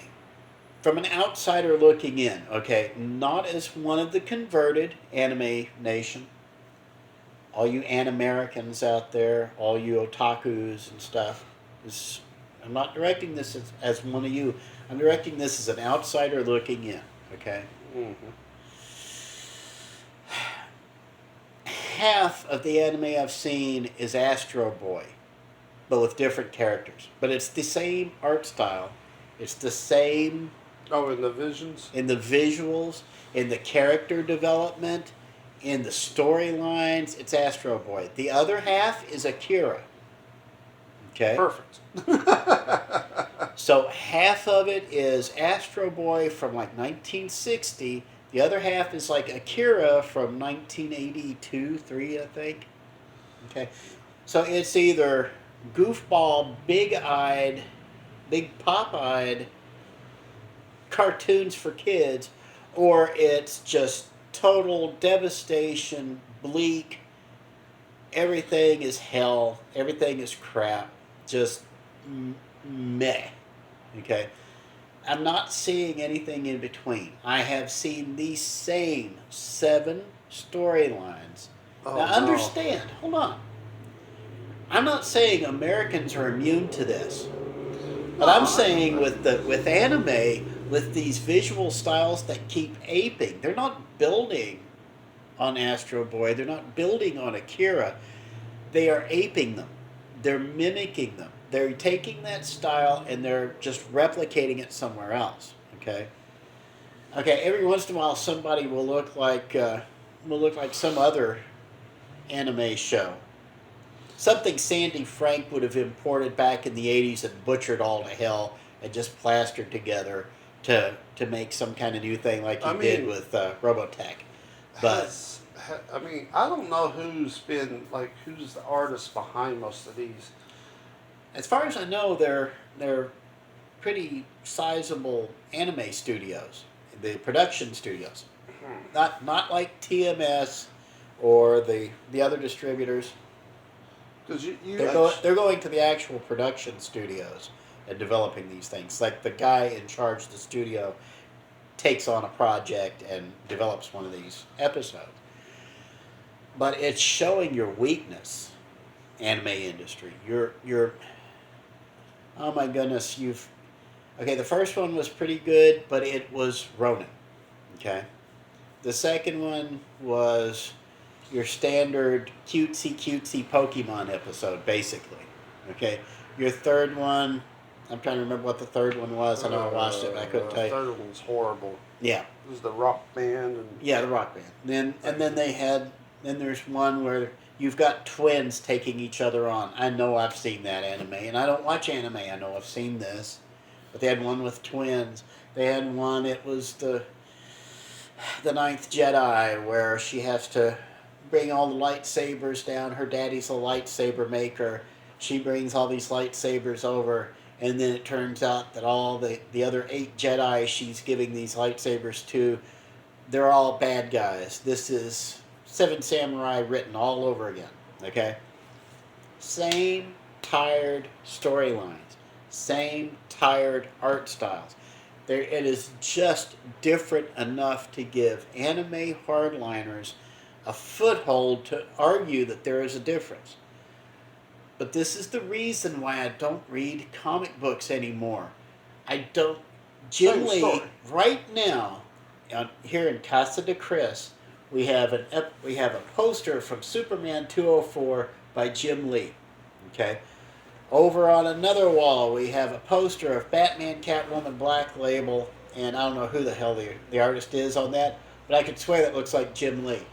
from an outsider looking in, okay, not as one of the converted anime nation, all you An-Americans out there, all you otakus and stuff, I'm not directing this as one of you. I'm directing this as an outsider looking in, okay? Mm-hmm. Half of the anime I've seen is Astro Boy, but with different characters. But it's the same art style. It's the same. Oh, in the visions? In the visuals, in the character development, in the storylines, it's Astro Boy. The other half is Akira. Okay? Perfect. So half of it is Astro Boy from like 1960. The other half is like Akira from 1982, 3, I think. Okay? So it's either goofball, big-eyed, big pop-eyed cartoons for kids, or it's just total devastation, bleak, everything is hell, everything is crap, just meh. Okay? I'm not seeing anything in between. I have seen these same 7 storylines. Oh, now no. understand, hold on. I'm not saying Americans are immune to this. But I'm saying with anime, with these visual styles that keep aping, they're not building on Astro Boy, they're not building on Akira. They are aping them. They're mimicking them. They're taking that style and they're just replicating it somewhere else. Okay. Okay. Every once in a while, somebody will look like some other anime show. Something Sandy Frank would have imported back in the 80s and butchered all to hell and just plastered together to make some kind of new thing like he did with Robotech. But I mean, I don't know who's the artist behind most of these. As far as I know, they're pretty sizable anime studios, the production studios. Not like TMS or the other distributors. Because they're going to the actual production studios and developing these things. Like the guy in charge of the studio takes on a project and develops one of these episodes. But it's showing your weakness, anime industry. You're oh my goodness, okay, the first one was pretty good, but it was Ronin. Okay? The second one was your standard cutesy Pokemon episode, basically. Okay? Your third one, I'm trying to remember what the third one was. I know I watched it, but I couldn't tell you. The third one was horrible. Yeah. It was the rock band. Yeah, the rock band. Then there's one where you've got twins taking each other on. I know I've seen that anime, and I don't watch anime. I know I've seen this. But they had one with twins. They had one, it was the Ninth Jedi, where she has to bring all the lightsabers down. Her daddy's a lightsaber maker. She brings all these lightsabers over, and then it turns out that all the other 8 Jedi she's giving these lightsabers to, they're all bad guys. This is 7 Samurai written all over again. Okay? Same tired storylines. Same tired art styles. It is just different enough to give anime hardliners a foothold to argue that there is a difference. But this is the reason why I don't read comic books anymore. I don't Jim Same Lee, story. right now, here in Casa de Chris, we have a poster from Superman 204 by Jim Lee. Okay. Over on another wall, we have a poster of Batman, Catwoman, Black Label, and I don't know who the hell the artist is on that, but I could swear that looks like Jim Lee.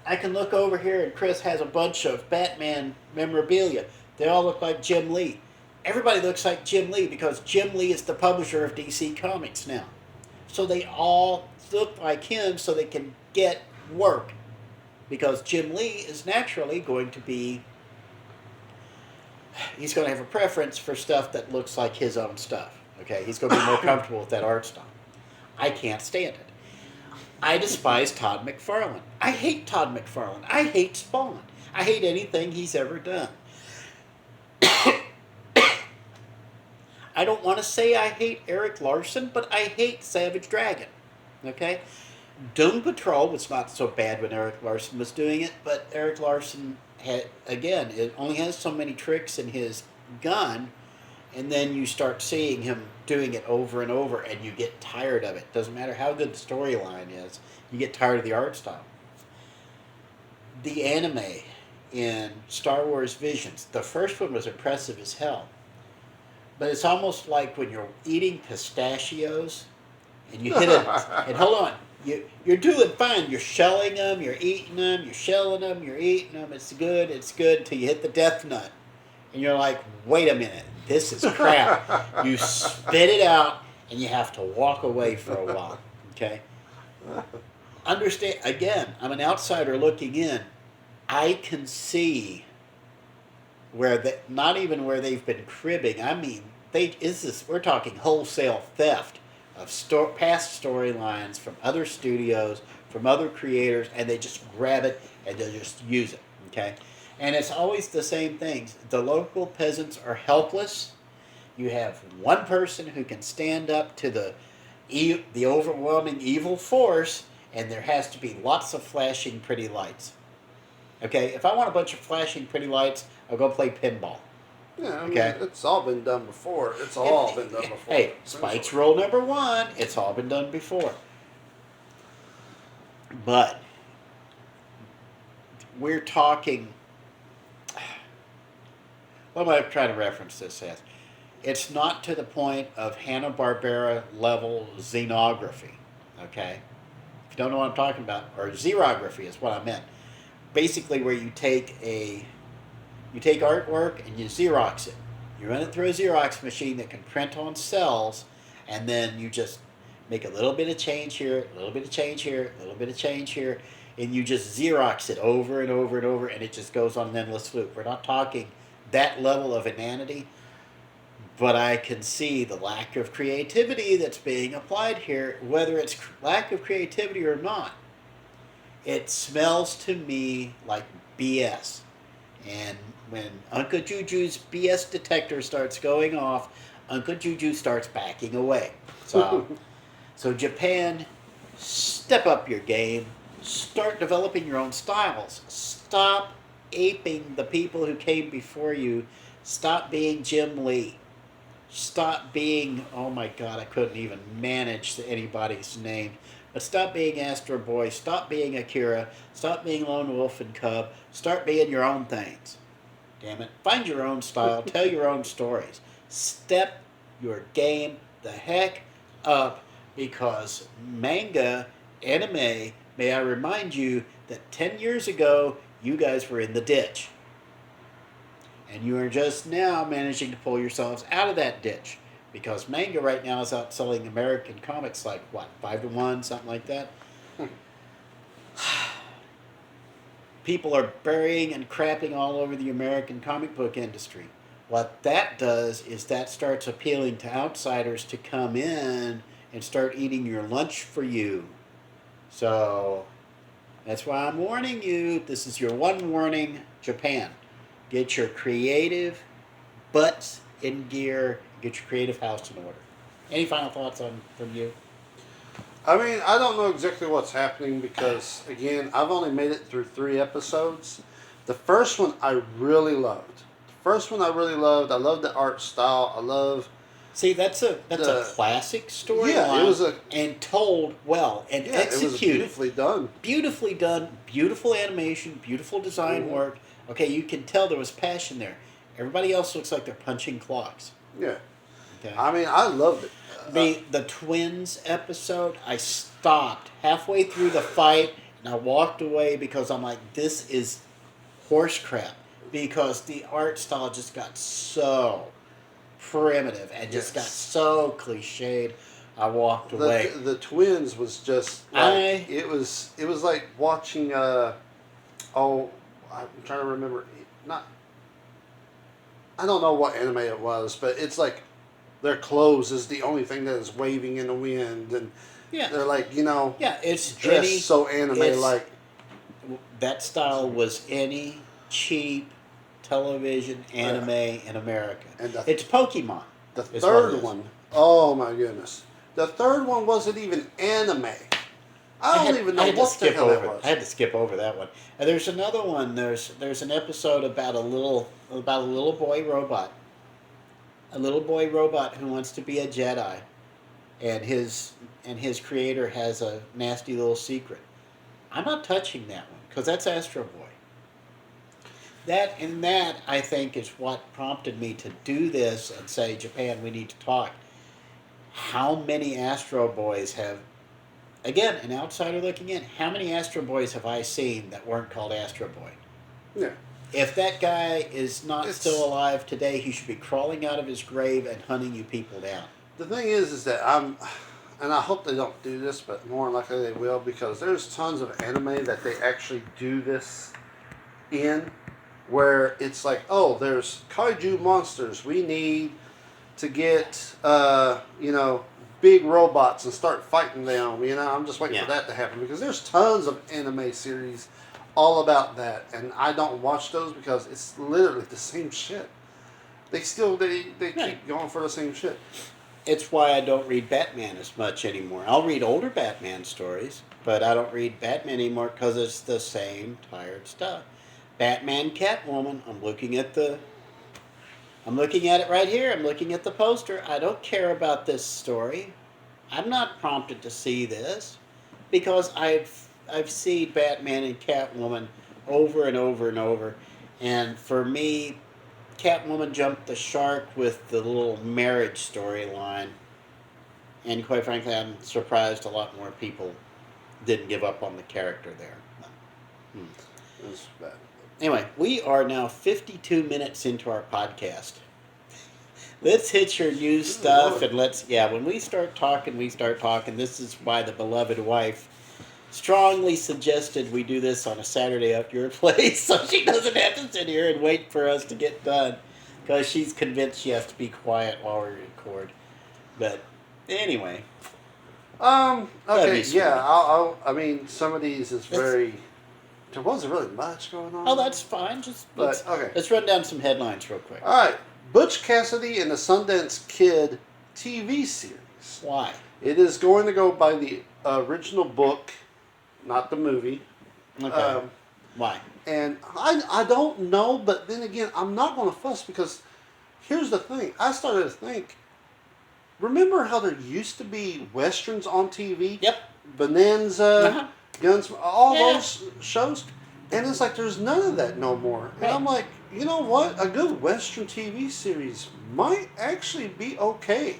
I can look over here, and Chris has a bunch of Batman memorabilia. They all look like Jim Lee. Everybody looks like Jim Lee because Jim Lee is the publisher of DC Comics now. So they all look like him so they can get work. Because Jim Lee is naturally going to be, he's going to have a preference for stuff that looks like his own stuff. Okay, he's going to be more comfortable with that art style. I can't stand it. I despise Todd McFarlane. I hate Todd McFarlane. I hate Spawn. I hate anything he's ever done. I don't want to say I hate Eric Larson, but I hate Savage Dragon. Okay? Doom Patrol was not so bad when Eric Larson was doing it, but Eric Larson had, again, it only has so many tricks in his gun, and then you start seeing him doing it over and over, and you get tired of it. Doesn't matter how good the storyline is, you get tired of the art style. The anime in Star Wars Visions, the first one was impressive as hell, but it's almost like when you're eating pistachios, and you hit it, and hold on, you're doing fine. You're shelling them, you're eating them, you're shelling them, you're eating them. It's good until you hit the death nut. And you're like, wait a minute, this is crap. You spit it out, and you have to walk away for a while. Okay? Understand, again, I'm an outsider looking in. I can see not even where they've been cribbing. I mean, we're talking wholesale theft of past storylines from other studios, from other creators, and they just grab it and they just use it, okay? And it's always the same things. The local peasants are helpless. You have one person who can stand up to the overwhelming evil force, and there has to be lots of flashing pretty lights. Okay, if I want a bunch of flashing pretty lights, I'll go play pinball. Yeah, I mean, it's all been done before. Been done before. Hey, Spike's rule number one, it's all been done before. But we're talking, what am I trying to reference this as? It's not to the point of Hanna-Barbera level xenography, okay? If you don't know what I'm talking about, or xerography is what I meant. Basically where you take artwork and you Xerox it. You run it through a Xerox machine that can print on cells, and then you just make a little bit of change here, a little bit of change here, a little bit of change here, and you just Xerox it over and over and over, and it just goes on an endless loop. We're not talking that level of inanity, but I can see the lack of creativity that's being applied here, whether it's lack of creativity or not. It smells to me like BS. And when Uncle Juju's BS detector starts going off, Uncle Juju starts backing away. So Japan, step up your game. Start developing your own styles. Stop aping the people who came before you. Stop being Jim Lee. Stop being, oh my God, I couldn't even manage anybody's name. But stop being Astro Boy. Stop being Akira. Stop being Lone Wolf and Cub. Start being your own things. Damn it. Find your own style. Tell your own stories. Step your game the heck up, because manga, anime, may I remind you that 10 years ago, you guys were in the ditch. And you are just now managing to pull yourselves out of that ditch. Because manga right now is outselling American comics like, what, 5-1, something like that? People are burying and crapping all over the American comic book industry. What that does is that starts appealing to outsiders to come in and start eating your lunch for you. So that's why I'm warning you. This is your one warning, Japan. Get your creative butts in gear. Get your creative house in order. Any final thoughts from you? I mean, I don't know exactly what's happening because, again, I've only made it through 3 episodes. The first one I really loved. I love the art style. I love See, that's a classic storyline. Yeah, it was and told well and executed. It was beautifully done. Beautifully done. Beautiful animation. Beautiful design work. Okay, you can tell there was passion there. Everybody else looks like they're punching clocks. Yeah. Okay. I mean, I loved it. The twins episode, I stopped halfway through the fight and I walked away because I'm like, this is horse crap. Because the art style just got so primitive and just got so cliched. I walked away. The twins was just like, it was like watching I'm trying to remember, I don't know what anime it was, but it's like their clothes is the only thing that is waving in the wind, and they're like, it's dressed so anime like. That style was any cheap television anime in America. And it's Pokemon. The third one, oh my goodness. The third one wasn't even anime. I don't even know what the hell that was. I had to skip over that one. And there's another one. There's an episode about a little boy robot. A little boy robot who wants to be a Jedi, and his creator has a nasty little secret. I'm not touching that one because that's Astro Boy. That I think is what prompted me to do this and say, Japan, we need to talk. How many Astro Boys have, again, an outsider looking in, how many Astro Boys have I seen that weren't called Astro Boy? Yeah. If that guy is not still alive today, he should be crawling out of his grave and hunting you people down. The thing is that and I hope they don't do this, but more likely they will, because there's tons of anime that they actually do this in, where it's like, oh, there's kaiju monsters. We need to get, big robots and start fighting them. I'm just waiting for that to happen, because there's tons of anime series all about that, and I don't watch those because it's literally the same shit. They keep going for the same shit. It's why I don't read Batman as much anymore. I'll read older Batman stories, but I don't read Batman anymore because it's the same tired stuff. Batman, Catwoman. I'm looking at it right here. I'm looking at the poster. I don't care about this story. I'm not prompted to see this because I've seen Batman and Catwoman over and over and over, and for me, Catwoman jumped the shark with the little marriage storyline, and quite frankly, I'm surprised a lot more people didn't give up on the character there. It was bad. Anyway, we are now 52 minutes into our podcast. Let's hit your news stuff, and when we start talking, This is why the beloved wife strongly suggested we do this on a Saturday at your place, so she doesn't have to sit here and wait for us to get done, because she's convinced she has to be quiet while we record. But anyway. Okay, yeah, I mean, some of these is very... There wasn't really much going on. Oh, that's fine. Let's run down some headlines real quick. All right. Butch Cassidy and the Sundance Kid TV series. Why? It is going to go by the original book, not the movie. Okay. Why? And I don't know, but then again, I'm not going to fuss, because here's the thing. I started to think, remember how there used to be Westerns on TV? Yep. Bonanza, Guns, all those shows? And it's like there's none of that no more. And I'm like, you know what? A good Western TV series might actually be okay.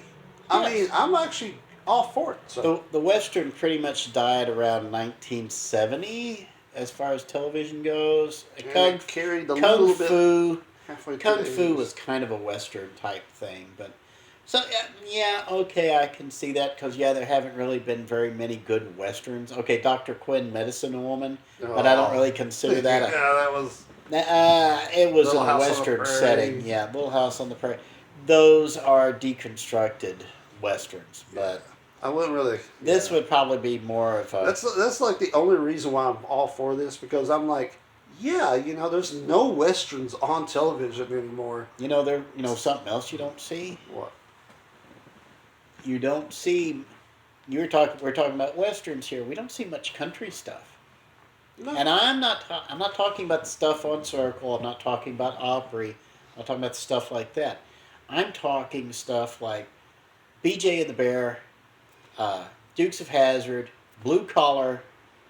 I mean, I'm actually all for it. So. The Western pretty much died around 1970 as far as television goes. Kung Fu was kind of a Western type thing, but so okay, I can see that, because there haven't really been very many good Westerns. Okay, Dr. Quinn, Medicine Woman, but I don't really consider that that was... it was in a Western setting. Yeah, Little House on the Prairie. Those are deconstructed Westerns, but I wouldn't really... This would probably be more of a... That's like the only reason why I'm all for this, because I'm like, there's no Westerns on television anymore. Something else you don't see? What? You don't see... We're talking about Westerns here. We don't see much country stuff. No. And I'm not talking about the stuff on Circle. I'm not talking about Opry. I'm talking about stuff like that. I'm talking stuff like BJ and the Bear, Dukes of Hazzard, blue collar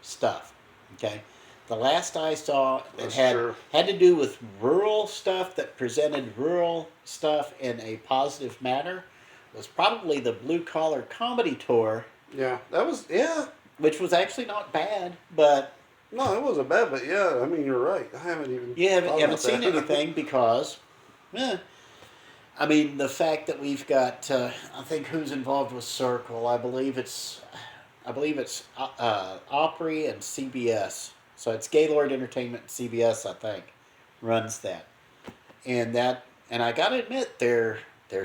stuff. Okay, the last I saw that had to do with rural stuff that presented rural stuff in a positive manner was probably the Blue Collar Comedy Tour. Yeah, that was which was actually not bad, but no, it wasn't bad. But yeah, I mean, you're right. I haven't even you haven't seen anything because, I mean, the fact that we've got I think who's involved with Circle. I believe it's Opry and CBS. So it's Gaylord Entertainment and CBS, I think, runs that. And I gotta admit, they're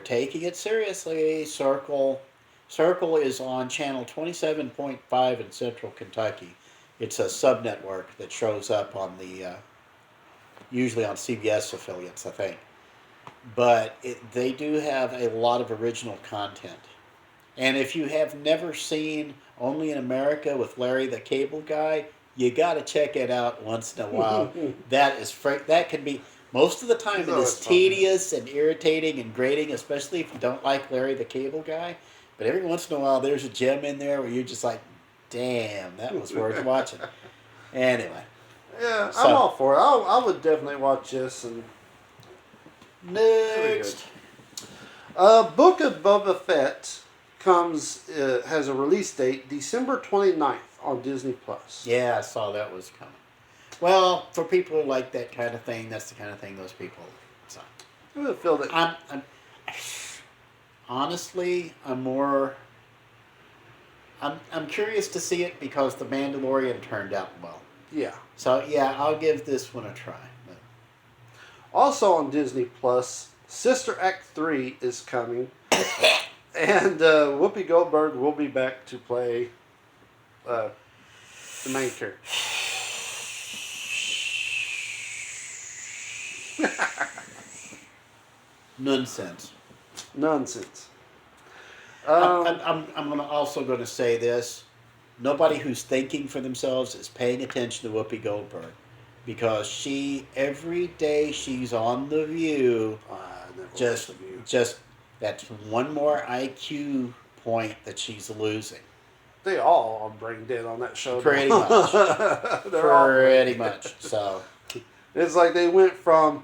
taking it seriously. Circle is on channel 27.5 in Central Kentucky. It's a sub-network that shows up on the usually on CBS affiliates, I think. But they do have a lot of original content. And if you have never seen Only in America with Larry the Cable Guy, you got to check it out once in a while. That can be, most of the time it is tedious and irritating and grating, especially if you don't like Larry the Cable Guy. But every once in a while there's a gem in there where you're just like, damn, that was worth watching. Anyway. Yeah, I'm all for it. I would definitely watch this. And next. Book of Boba Fett has a release date December 29th on Disney Plus. Yeah, I saw that was coming. Well, for people who like that kind of thing, that's the kind of thing those people. So I would feel that. Honestly, I'm curious to see it because The Mandalorian turned out well. Yeah. So yeah, I'll give this one a try. But. Also on Disney Plus, Sister Act 3 is coming. And Whoopi Goldberg will be back to play the main character. Nunsense. I'm also going to say this. Nobody who's thinking for themselves is paying attention to Whoopi Goldberg. Because every day she's on The View, just that's one more IQ point that she's losing. They all are brain dead on that show. Pretty much. Pretty much. So it's like they went from,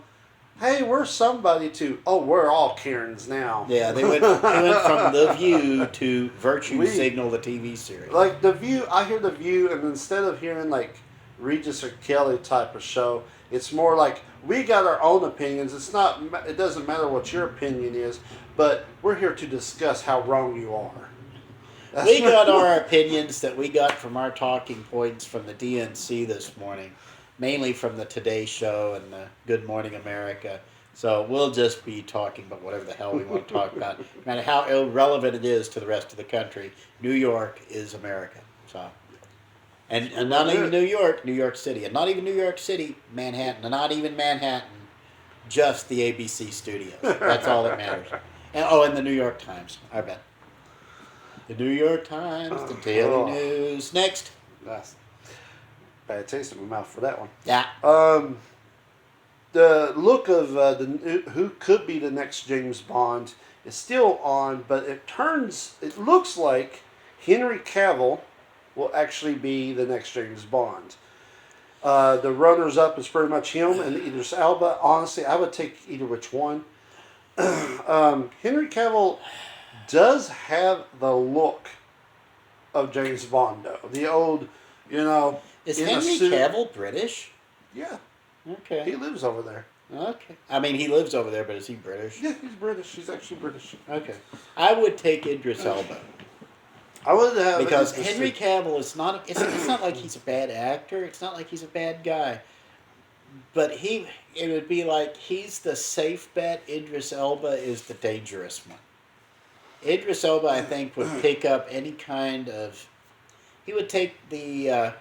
hey, we're somebody to, oh, we're all Karens now. Yeah, they went from The View to Virtue Signal, the TV series. Like The View, I hear The View, and instead of hearing like Regis or Kelly type of show, it's more like we got our own opinions. It doesn't matter what your opinion is, but we're here to discuss how wrong you are. We got our opinions that we got from our talking points from the DNC this morning, mainly from the Today Show and the Good Morning America. So we'll just be talking about whatever the hell we want to talk about, no matter how irrelevant it is to the rest of the country. New York is America. So, and not even New York City, and not even New York City, Manhattan, and not even Manhattan, just the ABC studios. That's all that matters. And the New York Times, I bet. The New York Times, the Daily News. Next. That's bad taste in my mouth for that one. Yeah. The look of who could be the next James Bond is still on, but it looks like Henry Cavill will actually be the next James Bond. The runners-up is pretty much him and Idris Elba. Honestly, I would take either which one. Henry Cavill does have the look of James Bond, though. The old, Is Henry Cavill British? Yeah. Okay. He lives over there. Okay. I mean, he lives over there, but is he British? Yeah, he's British. He's actually British. Okay. I would take Idris Elba. I would have, because Henry Cavill is not. It's not like he's a bad actor. It's not like he's a bad guy. But it would be like he's the safe bet. Idris Elba is the dangerous one. Idris Elba, I think, would pick up any kind of. He would take the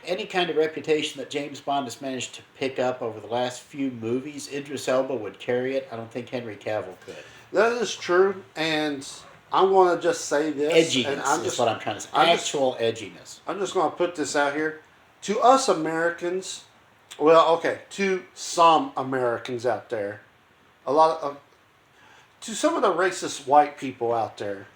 any kind of reputation that James Bond has managed to pick up over the last few movies. Idris Elba would carry it. I don't think Henry Cavill could. That is true, and I'm going to just say this. Edginess is what I'm trying to say. Actual edginess. I'm just going to put this out here. To us Americans, to some Americans out there, to some of the racist white people out there,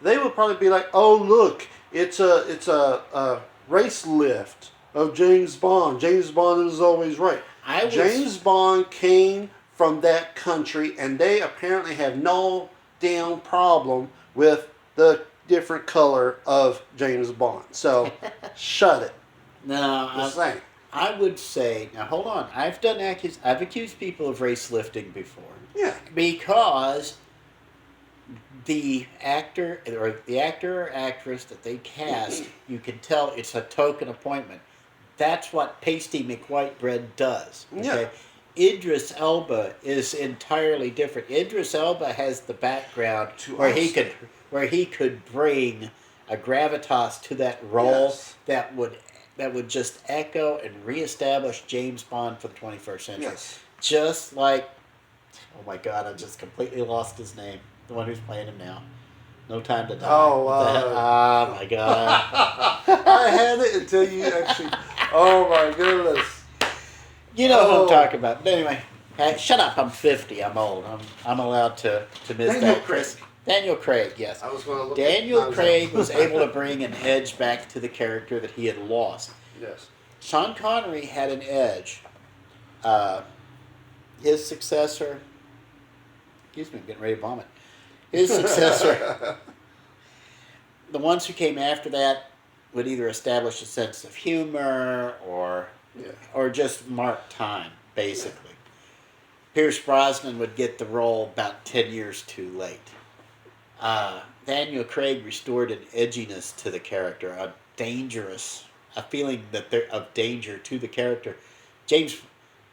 they would probably be like, "Oh, look, it's a race lift of James Bond. James Bond is always right." James Bond came from that country, and they apparently have no damn problem with the different color of James Bond. So, shut it. No, I would say, now hold on. I've accused people of race lifting before. Yeah. Because the actor or actress that they cast, you can tell it's a token appointment. That's what Pasty McWhitebread does. Okay? Yeah. Idris Elba is entirely different. Idris Elba has the background where he could bring a gravitas to that role that would just echo and reestablish James Bond for the 21st century. Yes. Just like, oh my God, I just completely lost his name. The one who's playing him now. No Time to Die. Oh my God. I had it until you actually. Oh my goodness. You know who I'm talking about. But anyway, shut up. I'm 50. I'm old. I'm allowed to miss that. Daniel Craig, yes. I was going to look Daniel Craig was able to bring an edge back to the character that he had lost. Yes. Sean Connery had an edge. His successor. Excuse me, I'm getting ready to vomit. His successor. The ones who came after that would either establish a sense of humor or just mark time, basically. Pierce Brosnan would get the role about 10 years too late. Daniel Craig restored an edginess to the character, a feeling of danger to the character.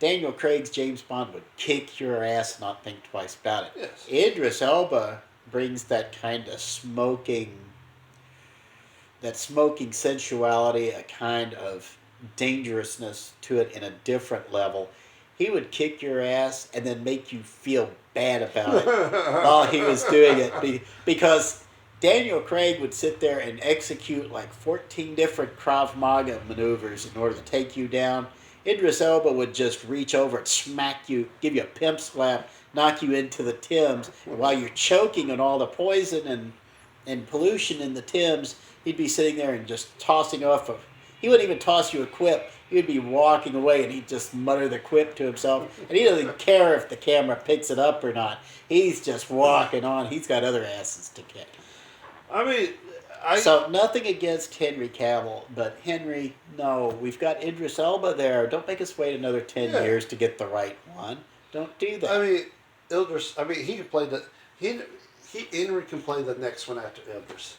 Daniel Craig's James Bond would kick your ass and not think twice about it. Yes. Idris Elba brings that kind of smoking sensuality, a kind of dangerousness to it in a different level. He would kick your ass and then make you feel bad about it while he was doing it. Because Daniel Craig would sit there and execute like 14 different Krav Maga maneuvers in order to take you down. Idris Elba would just reach over and smack you, give you a pimp slap, knock you into the Thames. And while you're choking on all the poison and pollution in the Thames, he'd be sitting there and just tossing off he wouldn't even toss you a quip. He'd be walking away and he'd just mutter the quip to himself. And he doesn't care if the camera picks it up or not. He's just walking on. He's got other asses to kick. So nothing against Henry Cavill, but Henry, no, we've got Idris Elba there. Don't make us wait another 10 years to get the right one. Don't do that. He could play Henry can play the next one after Idris.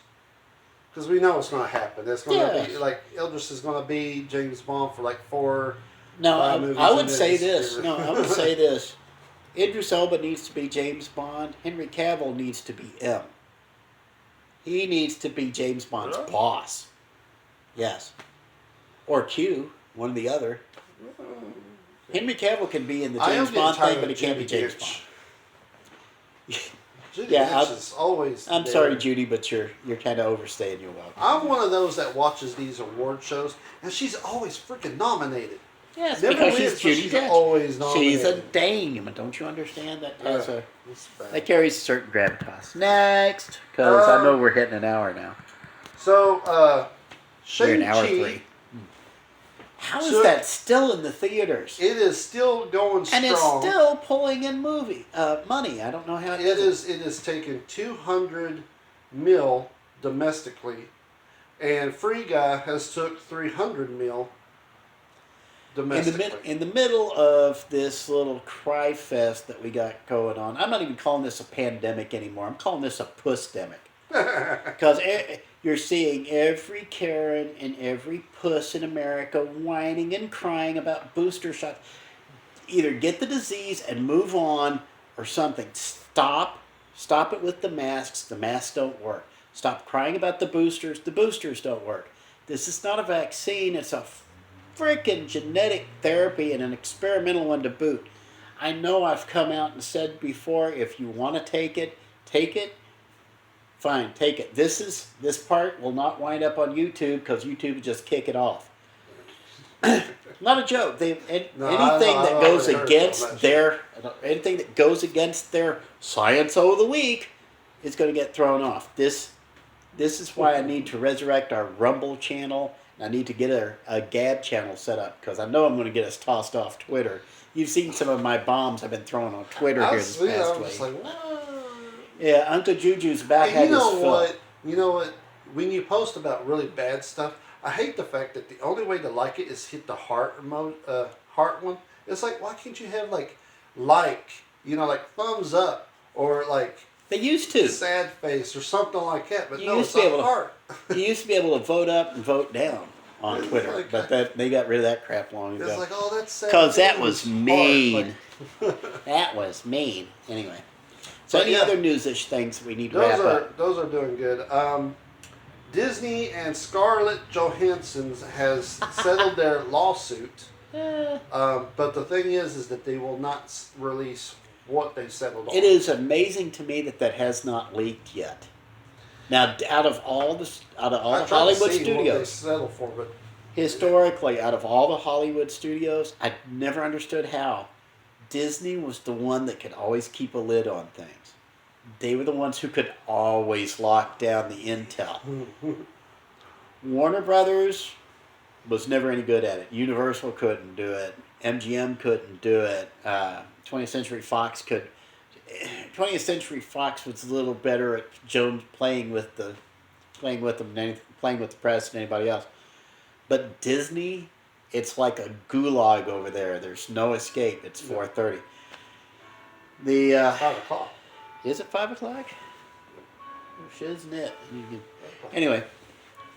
Because we know it's going to happen. It's going to be like Idris is going to be James Bond for like 4. No, I would say this. No, I would say this. Idris Elba needs to be James Bond. Henry Cavill needs to be M. He needs to be James Bond's boss. Yes. Or Q, one or the other. Henry Cavill can be in the James Bond thing, but he can't be James Bond. Judy is always I'm sorry, Judy, but you're kind of overstaying your welcome. I'm one of those that watches these award shows, and she's always freaking nominated. Yes, because she's Judy Dench. Always nominated. She's a dame. Don't you understand that? That carries a certain gravitas. Next, because I know we're hitting an hour now. So, We're in hour 3. How is that still in the theaters? It is still going strong. And it's still pulling in money. I don't know how it is. It is taking 200 mil domestically, and Free Guy has took 300 mil domestically. In the middle of this little cry fest that we got going on, I'm not even calling this a pandemic anymore. I'm calling this a Pussdemic. Because you're seeing every Karen and every puss in America whining and crying about booster shots. Either get the disease and move on or something. Stop it with the masks. The masks don't work. Stop crying about the boosters. The boosters don't work. This is not a vaccine. It's a freaking genetic therapy and an experimental one to boot. I know I've come out and said before, if you want to take it, take it. Fine, take it. This part will not wind up on YouTube because YouTube will just kick it off. Not a joke. No, Anything I that goes already heard against about that anything that goes against their science of the week is going to get thrown off. This is why I need to resurrect our Rumble channel. I need to get a Gab channel set up because I know I'm going to get us tossed off Twitter. You've seen some of my bombs I've been throwing on Twitter here this past I'm week. just like, what? Yeah, Uncle Juju's back. And you know what? You know what? When you post about really bad stuff, I hate the fact that the only way to like it is hit the heart heart one. It's like, why can't you have like, like thumbs up or like They used to. sad face or something like that. But You no, used it's to be a able to- heart. You used to be able to vote up and vote down on It's Twitter, like- but they got rid of that crap long ago. It's like, oh, that's sad. Because that too. was It's hard. mean. Like, That was mean. Anyway. So But any yeah. other news-ish things we need to wrap up? those are doing good. Disney and Scarlett Johansson has settled their lawsuit. But the thing is that they will not release what they settled on. It is amazing to me that has not leaked yet. Now, out of all the I tried to Hollywood see what they studios, settled for, but historically, out of all the Hollywood studios, I never understood how Disney was the one that could always keep a lid on things. They were the ones who could always lock down the intel. Warner Brothers was never any good at it. Universal couldn't do it. MGM couldn't do it. 20th Century Fox could. 20th Century Fox was a little better at playing with the press than anybody else. But Disney, it's like a gulag over there. There's no escape. It's 4:30. The 5 o'clock. is it 5 o'clock? Isn't it? Anyway,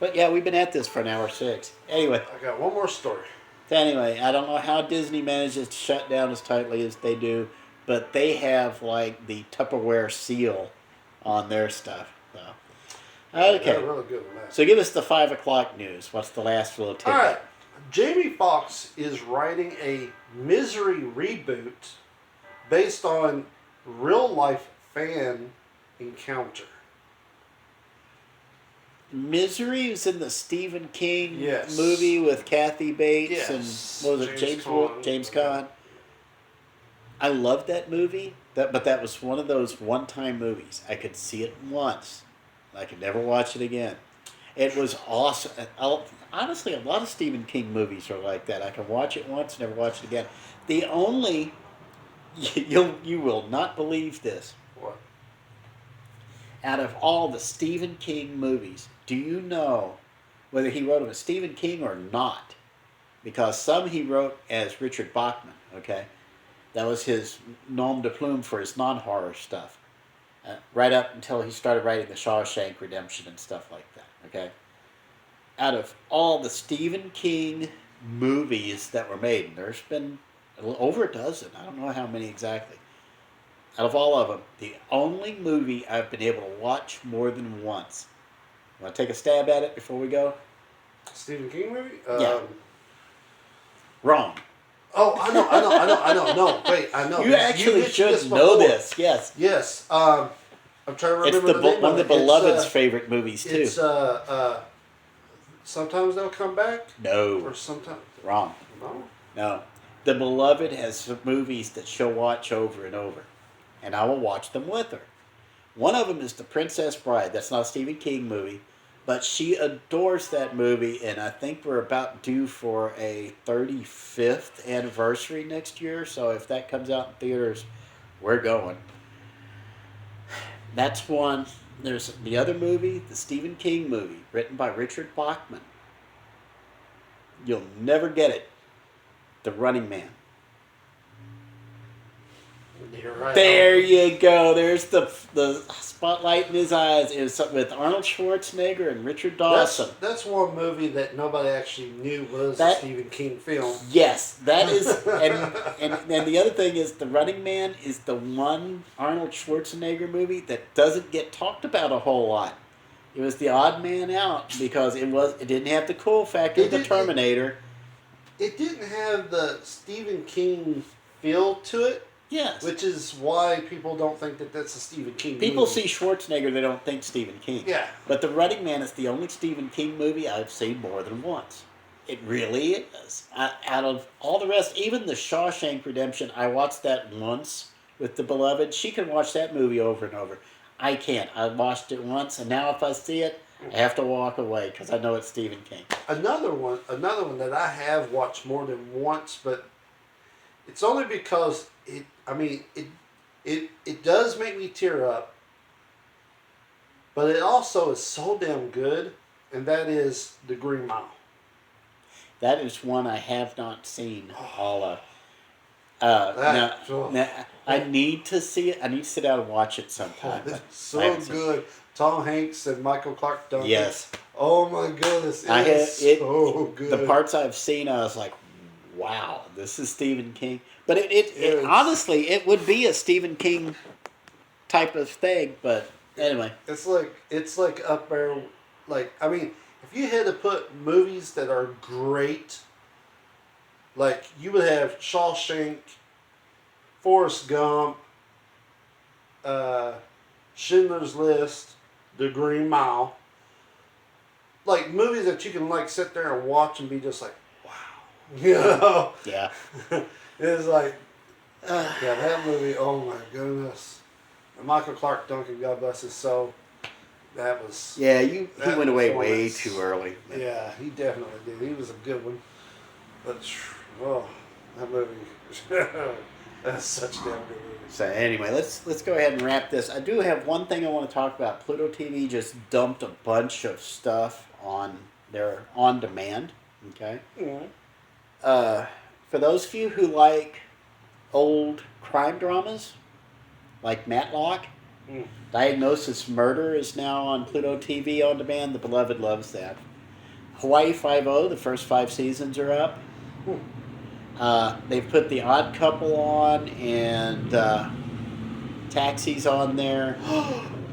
but yeah, we've been at this for an hour 6. Anyway, I got one more story. I don't know how Disney manages to shut down as tightly as they do, but they have like the Tupperware seal on their stuff. So. Okay. They're really good with that. So give us the 5 o'clock news. What's the last little tidbit? All right. Jamie Foxx is writing a Misery reboot based on real life fan encounter. Misery was in the Stephen King Yes. movie with Kathy Bates Yes. and what was it, James Caan. James Caan. I loved that movie, but that was one of those one-time movies. I could see it once. I could never watch it again. It was awesome. Honestly, a lot of Stephen King movies are like that. I can watch it once, never watch it again. The only you will not believe this. What? Out of all the Stephen King movies, do you know whether he wrote them as Stephen King or not? Because some he wrote as Richard Bachman, okay? That was his nom de plume for his non-horror stuff. Right up until he started writing the Shawshank Redemption and stuff like that, okay? Out of all the Stephen King movies that were made, and there's been over a dozen, I don't know how many exactly. Out of all of them, the only movie I've been able to watch more than once. Want to take a stab at it before we go? Stephen King movie? Yeah. Wrong. Oh, I know. No, wait, I know. You actually mentioned should know before. this. Yes. Yes. I'm trying to remember It's the name one of the it. Beloved's favorite movies too. It's Sometimes They'll Come Back, No. or sometimes Wrong. no. No. The Beloved has some movies that she'll watch over and over. And I will watch them with her. One of them is The Princess Bride. That's not a Stephen King movie. But she adores that movie. And I think we're about due for a 35th anniversary next year. So if that comes out in theaters, we're going. That's one. There's the other movie, the Stephen King movie, written by Richard Bachman. You'll never get it. The Running Man. You're right. There you go. There's the spotlight in his eyes. It was with Arnold Schwarzenegger and Richard Dawson. That's one movie that nobody actually knew was a That- Stephen King film. Yes, that is, and the other thing is, The Running Man is the one Arnold Schwarzenegger movie that doesn't get talked about a whole lot. It was the odd man out because it didn't have the cool factor of the Terminator. It didn't have the Stephen King feel to it, Yes. which is why people don't think that that's a Stephen King People movie. see Schwarzenegger, they don't think Stephen King. Yeah. But The Running Man is the only Stephen King movie I've seen more than once. It really is. Out of all the rest, even the Shawshank Redemption, I watched that once with the beloved. She can watch that movie over and over. I can't. I watched it once, and now if I see it, I have to walk away because I know it's Stephen King. Another one that I have watched more than once, but it's only because it does make me tear up, but it also is so damn good, and that is The Green Mile. That is one I have not seen all of. Now, I need to see it. I need to sit down and watch it sometime. It's so good. Tom Hanks and Michael Clark Duncan. Yes. Oh my goodness, it's so good. The parts I've seen, I was like, wow, this is Stephen King. But it honestly, it would be a Stephen King type of thing. But anyway, it's like up there. Like, I mean, if you had to put movies that are great, like you would have Shawshank, Forrest Gump, Schindler's List, The Green Mile. Like movies that you can like sit there and watch and be just like, wow, you know? Yeah. It's like, yeah, that movie. Oh my goodness, and Michael Clark Duncan, God bless his soul. That was. Yeah, he went away way too early. Yeah, he definitely did. He was a good one, but that movie. That's such a damn good movie. So anyway, let's go ahead and wrap this. I do have one thing I want to talk about. Pluto TV just dumped a bunch of stuff on their on demand. Okay. Mm-hmm. For those of you who like old crime dramas, like Matlock, Diagnosis Murder is now on Pluto TV on demand. The beloved loves that. Hawaii Five-0, the first 5 seasons are up. They've put The Odd Couple on and Taxi's on there.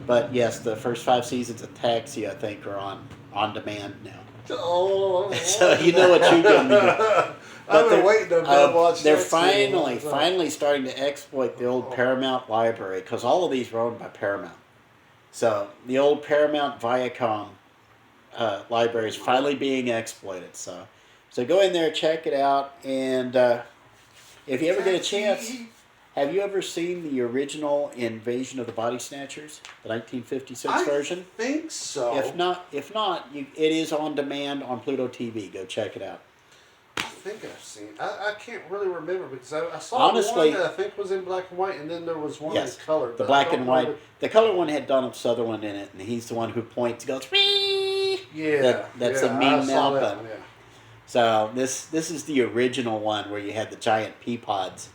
But yes, the first 5 seasons of Taxi, I think, are on demand now. Oh, so you know what you're going to do. I've been waiting to watch. They're finally starting to exploit the old Paramount library because all of these were owned by Paramount. So the old Paramount Viacom library is finally being exploited. So go in there, check it out, and if you ever get a chance, have you ever seen the original Invasion of the Body Snatchers, the 1956 version? I think so. If not, it is on demand on Pluto TV. Go check it out. I think I've seen. I can't really remember because I saw one that I think was in black and white, and then there was one in color. The black and white. The color one had Donald Sutherland in it, and he's the one who points, goes, "Wee!" Yeah, that's a meme now. But yeah. So this is the original one where you had the giant pea pods.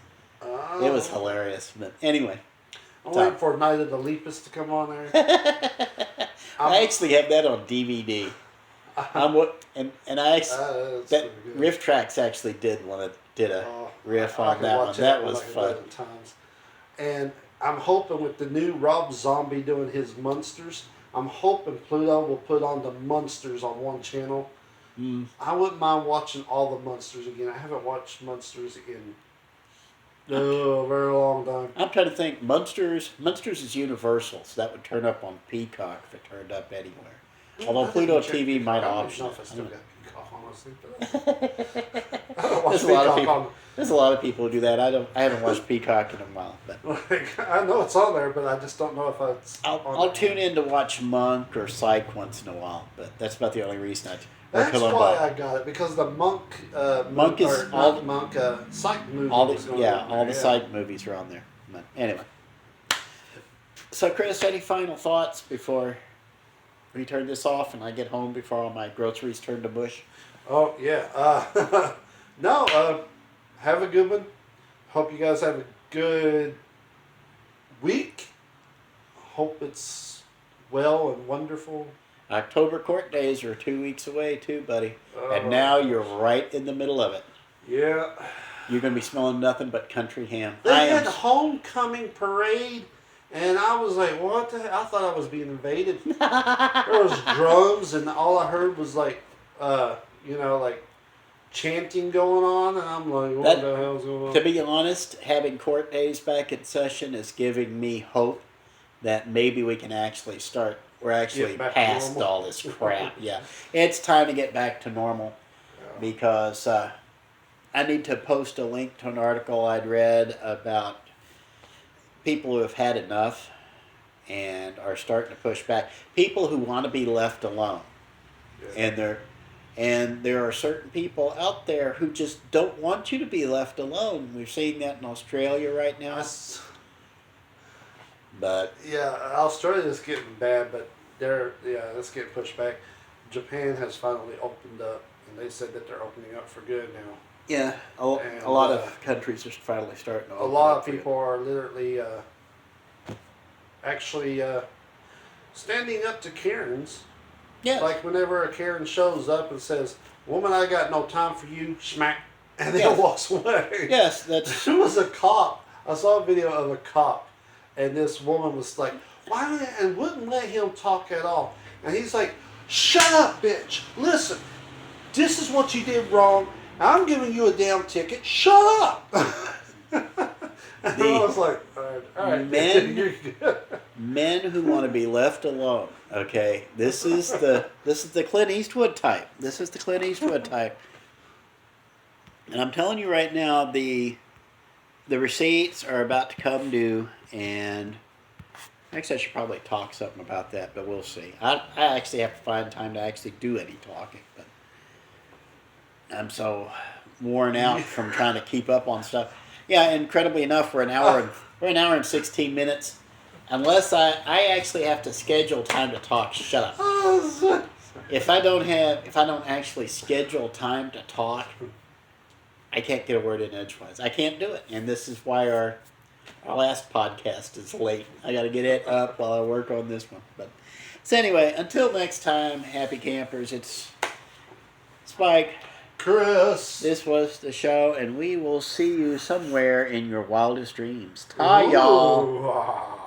It was hilarious. But anyway, I'm waiting for Night of the Lepus to come on there. I actually have that on DVD. Riff Tracks actually did a riff on that one. That was fun. And I'm hoping with the new Rob Zombie doing his Munsters, I'm hoping Pluto will put on the Munsters on one channel. I wouldn't mind watching all the Munsters again. I haven't watched Munsters in a very long time. I'm trying to think. Munsters is Universal, so that would turn up on Peacock if it turned up anywhere. Although Pluto TV might option it. There's a lot of people who do that. I haven't watched Peacock in a while, but I know it's on there, but I just don't know if it's. I'll tune in to watch Monk or Psych once in a while, but that's about the only reason That's why I got it, because the Monk Psych movie. All the Psych movies are on there. But anyway, so Chris, any final thoughts before we turn this off and I get home before all my groceries turn to mush? Oh yeah. Have a good one. Hope you guys have a good week. Hope it's well and wonderful. October court days are 2 weeks away too, buddy. And now you're right in the middle of it. Yeah. You're going to be smelling nothing but country ham. They had homecoming parade, and I was like, what the hell? I thought I was being invaded. There was drums, and all I heard was like chanting going on, and I'm like, what the hell's going on? To be honest, having court days back in session is giving me hope that maybe we can actually we're actually past all this crap. Yeah. It's time to get back to normal. because I need to post a link to an article I'd read about people who have had enough and are starting to push back. People who want to be left alone. Yeah. And there are certain people out there who just don't want you to be left alone. We're seeing that in Australia right now. But yeah, Australia is getting bad, but it's getting pushed back. Japan has finally opened up, and they said that they're opening up for good now. Yeah, a lot of countries are finally starting to open up. A lot of people are literally actually standing up to Karens. Yeah. Like whenever a Karen shows up and says, "Woman, I got no time for you," smack, and then walks away. Yes, that's... There was a cop. I saw a video of a cop, and this woman was like, "Why?" and wouldn't let him talk at all. And he's like, "Shut up, bitch. Listen, this is what you did wrong. I'm giving you a damn ticket. Shut up." And I was like, all right. Men who want to be left alone. Okay, this is the Clint Eastwood type. This is the Clint Eastwood type. And I'm telling you right now, the receipts are about to come due, and actually I should probably talk something about that, but we'll see. I actually have to find time to actually do any talking, but I'm so worn out from trying to keep up on stuff. Yeah, incredibly enough, we're an hour and 16 minutes. Unless I actually have to schedule time to talk. Shut up. If I don't actually schedule time to talk, I can't get a word in edgewise. I can't do it. And this is why our last podcast is late. I got to get it up while I work on this one. But so anyway, until next time, happy campers. It's Spike. Chris. This was the show, and we will see you somewhere in your wildest dreams. Ta, y'all.